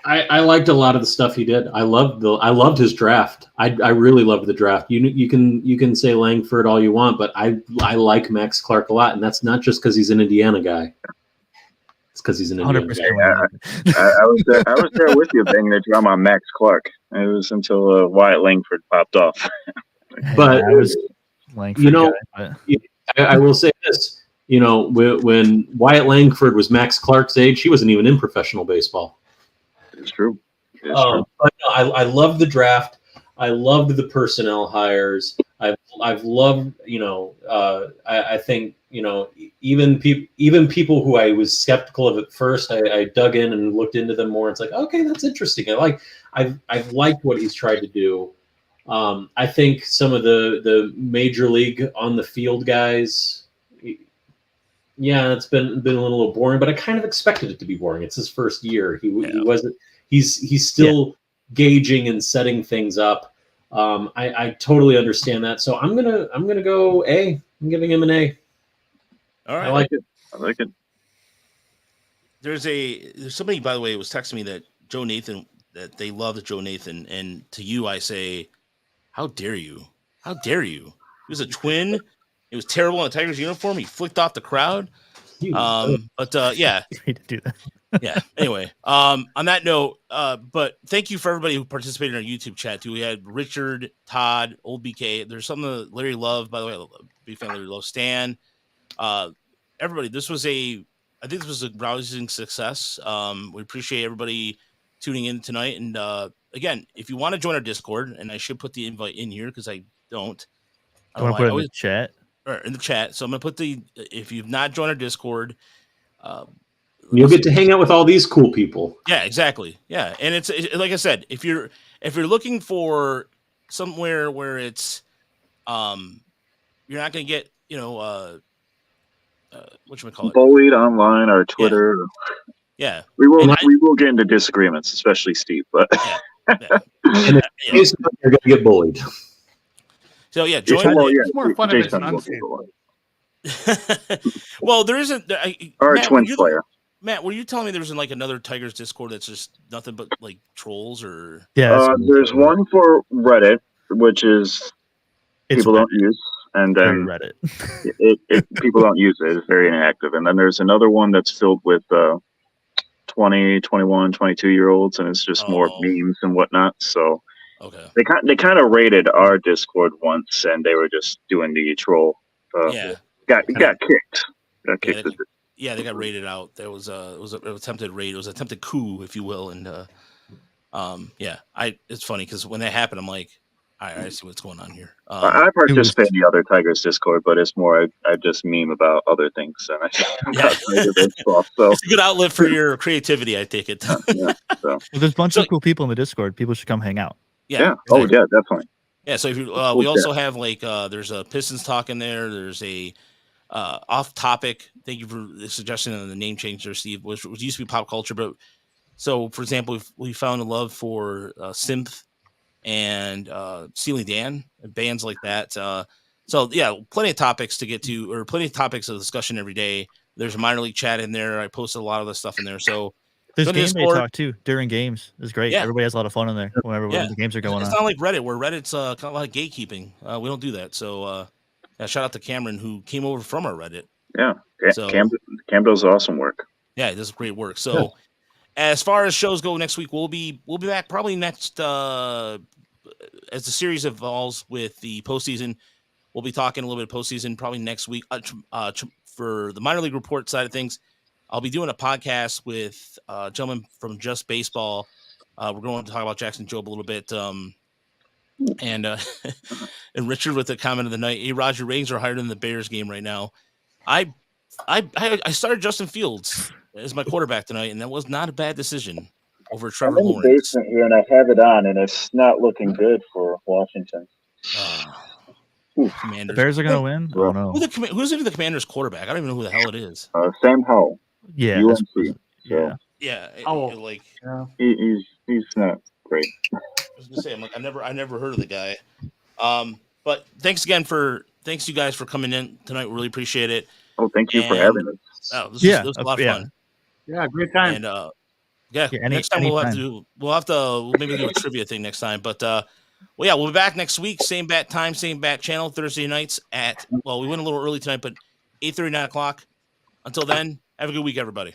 I liked a lot of the stuff he did. I loved his draft. I really loved the draft. You can say Langford all you want, but I like Max Clark a lot, and that's not just because he's an Indiana guy. It's because he's an Indiana guy. I was there with you banging the drum on Max Clark. It was until Wyatt Langford popped off. But I was Langford, you know, guy, but... I will say this. You know, when Wyatt Langford was Max Clark's age, he wasn't even in professional baseball. It's true. But no, I loved the draft. I loved the personnel hires. I've loved, you know, I think, you know, even people who I was skeptical of at first, I dug in and looked into them more. It's like, okay, that's interesting. I've liked what he's tried to do. I think some of the major league on the field guys, yeah, it's been a little boring, but I kind of expected it to be boring. It's his first year. He wasn't. He's still gauging and setting things up. I totally understand that. So I'm gonna go A. I'm giving him an A. All right, I like it. There's somebody, by the way, was texting me that Joe Nathan, that they loved Joe Nathan, and to you I say, how dare you? How dare you? He was a twin. It was terrible in the Tigers uniform. He flicked off the crowd. Yeah. to do that. Yeah. Anyway, on that note, but thank you for everybody who participated in our YouTube chat too. We had Richard, Todd, Old BK. There's some of the Larry Love, by the way, big fan of Larry Love, Stan. Everybody, I think this was a rousing success. We appreciate everybody tuning in tonight. And again, if you want to join our Discord, and I should put the invite in here because I don't. I want to put it in the chat. Or in the chat. So I'm gonna put if you've not joined our Discord, you'll get to hang out with all these cool people. Yeah, exactly. Yeah, and it's like I said, if you're looking for somewhere where it's you're not gonna get, you know, whatchamacallit, bullied online or Twitter. Yeah. We will get into disagreements, especially Steve, but and if you're gonna get bullied. So yeah, join. It's more fun if it's an unstable. Well, there isn't. Or a twins player. Matt, were you telling me there was like another Tigers Discord that's just nothing but like trolls or? Yeah, there's one for Reddit, which is people don't use, and then Reddit. people don't use it. It's very inactive. And then there's another one that's filled with 20, 21, 22-year-olds, and it's just more memes and whatnot. So. Okay. They kind of raided our Discord once, and they were just doing the troll. Got kicked. They got raided out. There was it was an attempted raid. It was an attempted coup, if you will. And it's funny because when that happened, I'm like, I see what's going on here. I participate in the other Tigers Discord, but it's more I just meme about other things, and stuff. So it's a good outlet for your creativity. I take it. Well, there's a bunch of cool people in the Discord. People should come hang out. Yeah. Exactly. Oh, yeah, definitely. Yeah. So if you, we also have like there's a Pistons talk in there. There's a off topic. Thank you for the suggestion on the name change there, Steve, which used to be pop culture. But so, for example, we found a love for synth and Steely Dan and bands like that. So yeah, plenty of topics to get to, or plenty of topics of discussion every day. There's a minor league chat in there. I posted a lot of the stuff in there. So. There's game day talk too during games. It's great. Yeah. Everybody has a lot of fun in there whenever the games are going on. It's not like Reddit, where Reddit's kind of like gatekeeping. We don't do that. So shout out to Cameron who came over from our Reddit. Yeah, Cam does awesome work. Yeah, he does great work. So as far as shows go next week, we'll be back probably next as the series evolves with the postseason, we'll be talking a little bit of postseason probably next week. For the minor league report side of things, I'll be doing a podcast with a gentleman from Just Baseball. We're going to talk about Jackson Jobe a little bit. And and Richard with the comment of the night. Hey, Roger, Ratings are higher than the Bears game right now. I started Justin Fields as my quarterback tonight, and that was not a bad decision over Trevor I'm in the Lawrence. basement here, and I have it on, and it's not looking good for Washington. Commanders. The Bears are going to win? Oh, no. Who's even the Commander's quarterback? I don't even know who the hell it is. Sam Howell. Yeah. UNC. Yeah. Yeah. He's not great. I was gonna say, I'm like, I never heard of the guy. But thanks you guys for coming in tonight. We really appreciate it. Oh, thank you for having us. Oh, this was a lot of fun. Yeah, great time. And next time we'll maybe do a trivia thing next time. But we'll be back next week, same bat time, same bat channel, Thursday nights we went a little early tonight, but 8:30, 9 o'clock. Until then, have a good week, everybody.